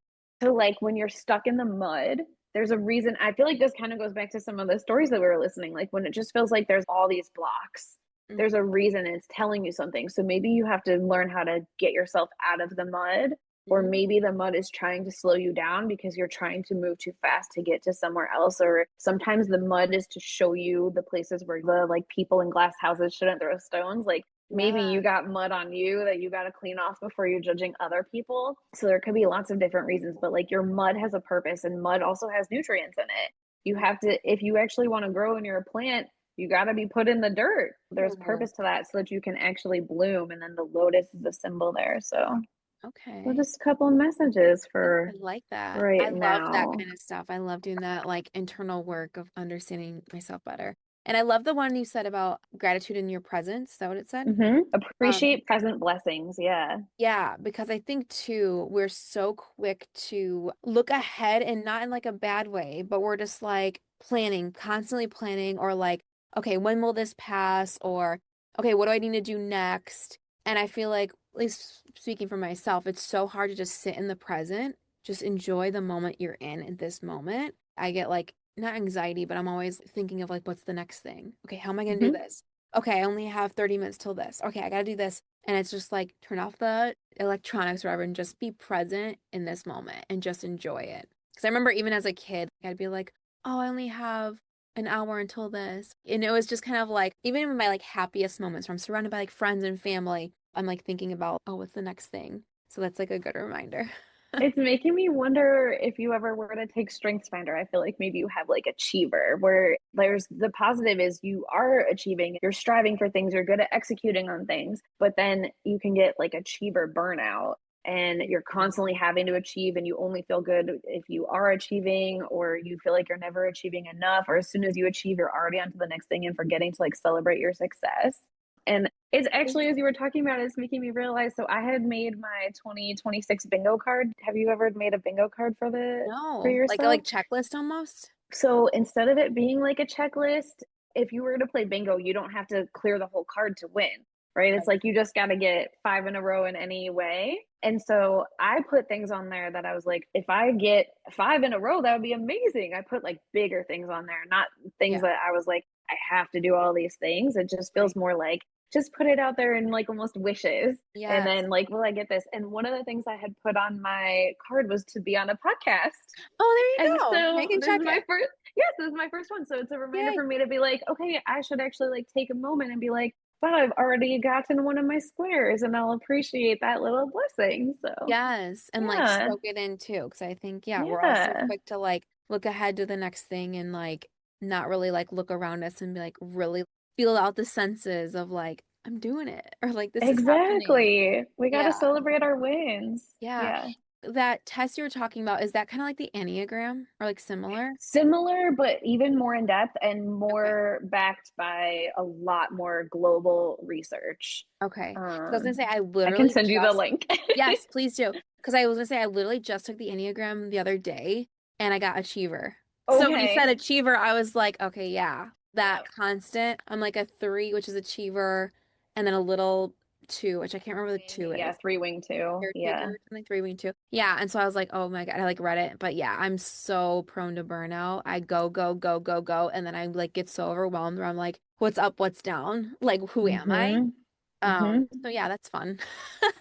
So, like when you're stuck in the mud, there's a reason. I feel like this kind of goes back to some of the stories that we were listening. Like when it just feels like there's all these blocks, there's Mhm. a reason it's telling you something. So maybe you have to learn how to get yourself out of the mud, or Mhm. maybe the mud is trying to slow you down because you're trying to move too fast to get to somewhere else. Or sometimes the mud is to show you the places where the like people in glass houses shouldn't throw stones. Like maybe Yeah. you got mud on you that you got to clean off before you're judging other people. So there could be lots of different reasons, but like your mud has a purpose and mud also has nutrients in it. You have to, if you actually want to grow and you're a plant, you got to be put in the dirt. There's Ooh. purpose to that so that you can actually bloom. And then the lotus is a symbol there. So Okay. just a couple of messages I for like that. right I love that now. kind of stuff. I love doing that like internal work of understanding myself better. And I love the one you said about gratitude in your presence. Is that what it said? Um, Appreciate present blessings. Yeah. Yeah, because I think too, we're so quick to look ahead and not in like a bad way, but we're just like planning, constantly planning, or like, okay, when will this pass? Or okay, what do I need to do next? And I feel like, at least speaking for myself, it's so hard to just sit in the present, just enjoy the moment you're in at this moment. I get like, not anxiety, but I'm always thinking of like, what's the next thing? Okay, how am I going to do Hmm. this? Okay, I only have 30 minutes till this. Okay, I got to do this. And it's just like, turn off the electronics or whatever and just be present in this moment and just enjoy it. Because I remember even as a kid, I'd be like, oh, I only have an hour until this. And it was just kind of like, even in my like happiest moments where I'm surrounded by like friends and family, I'm like thinking about, oh, what's the next thing? So that's like a good reminder. It's making me wonder if you ever were to take Strengths Finder. I feel like maybe you have like achiever, where there's the positive is you are achieving, you're striving for things, you're good at executing on things, but then you can get like achiever burnout and you're constantly having to achieve and you only feel good if you are achieving, or you feel like you're never achieving enough, or as soon as you achieve, you're already on to the next thing and forgetting to like celebrate your success. And it's actually, as you were talking about, it's making me realize. So I had made my 2026 bingo card. Have you ever made a bingo card for No, like a yourself? checklist almost. So instead of it being like a checklist, if you were to play bingo, you don't have to clear the whole card to win, right? It's Right. like you just got to get five in a row in any way. And so I put things on there that I was like, if I get five in a row, that would be amazing. I put like bigger things on there, not things Yeah. that I was like, I have to do all these things. It just feels Right. more like just put it out there and like almost wishes. And Yes. then like, will I get this? And one of the things I had put on my card was to be on a podcast. Oh, there you And go. I so can this is check my it. first, yes, this is my first one. So it's a reminder Yay. for me to be like, okay, I should actually like take a moment and be like, wow, I've already gotten one of my squares and I'll appreciate that little blessing. So Yes. And like yeah, soak it in too. Cause I think, yeah, we're all so yeah, quick to like look ahead to the next thing and like not really like look around us and be like really feel out the senses of like, I'm doing it or like this is happening. exactly. We got to Yeah. celebrate our wins. Yeah. Yeah. That test you were talking about, is that kind of like the Enneagram or like similar? Similar, but even more in depth and Okay. more backed by a lot more global research. Okay. Because I was gonna say I I can literally send you the just link. yes, please do. Because I was gonna say I literally just took the Enneagram the other day and I got achiever. So when you said Okay. achiever, I was like, okay, yeah, that Yep. constant. I'm like a three, which is achiever, and then a little two, which I can't remember what the two Yeah, is. three wing too. Caretaker, Yeah. something three wing two. Yeah, and so I was like, oh my God, I like read it, but yeah, I'm so prone to burnout. I go, go, go, go, go, and then I like get so overwhelmed where I'm like, what's up, what's down? Like, who am I? Mm-hmm. Mm-hmm. So yeah, that's fun.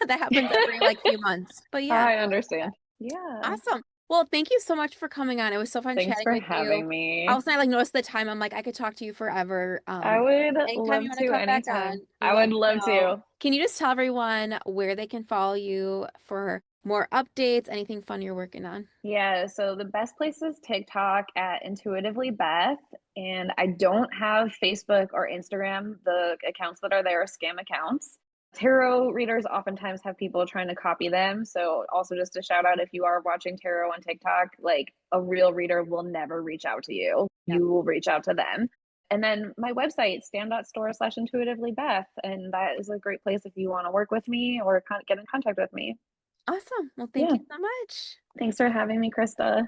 That happens every like few months. But yeah, I no, I love that. understand. Yeah. Awesome. Well, thank you so much for coming on. It was so fun Thanks chatting for with you. having me. Also, I like noticed the time. I'm like, I could talk to you forever. I would Anytime you love want to to come back on, anytime. I let would me love know. to. Can you just tell everyone where they can follow you for more updates, anything fun you're working on? Yeah, so the best place is TikTok at Intuitively Beth, and I don't have Facebook or Instagram. The accounts that are there are scam accounts. Tarot readers oftentimes have people trying to copy them. So, also just a shout out if you are watching tarot on TikTok, like a real reader will never reach out to you. Yep. You will reach out to them. And then my website, stand.store/intuitively Beth. And that is a great place if you want to work with me or get in contact with me. Awesome. Well, thank Yeah. you so much. Thanks for having me, Krista.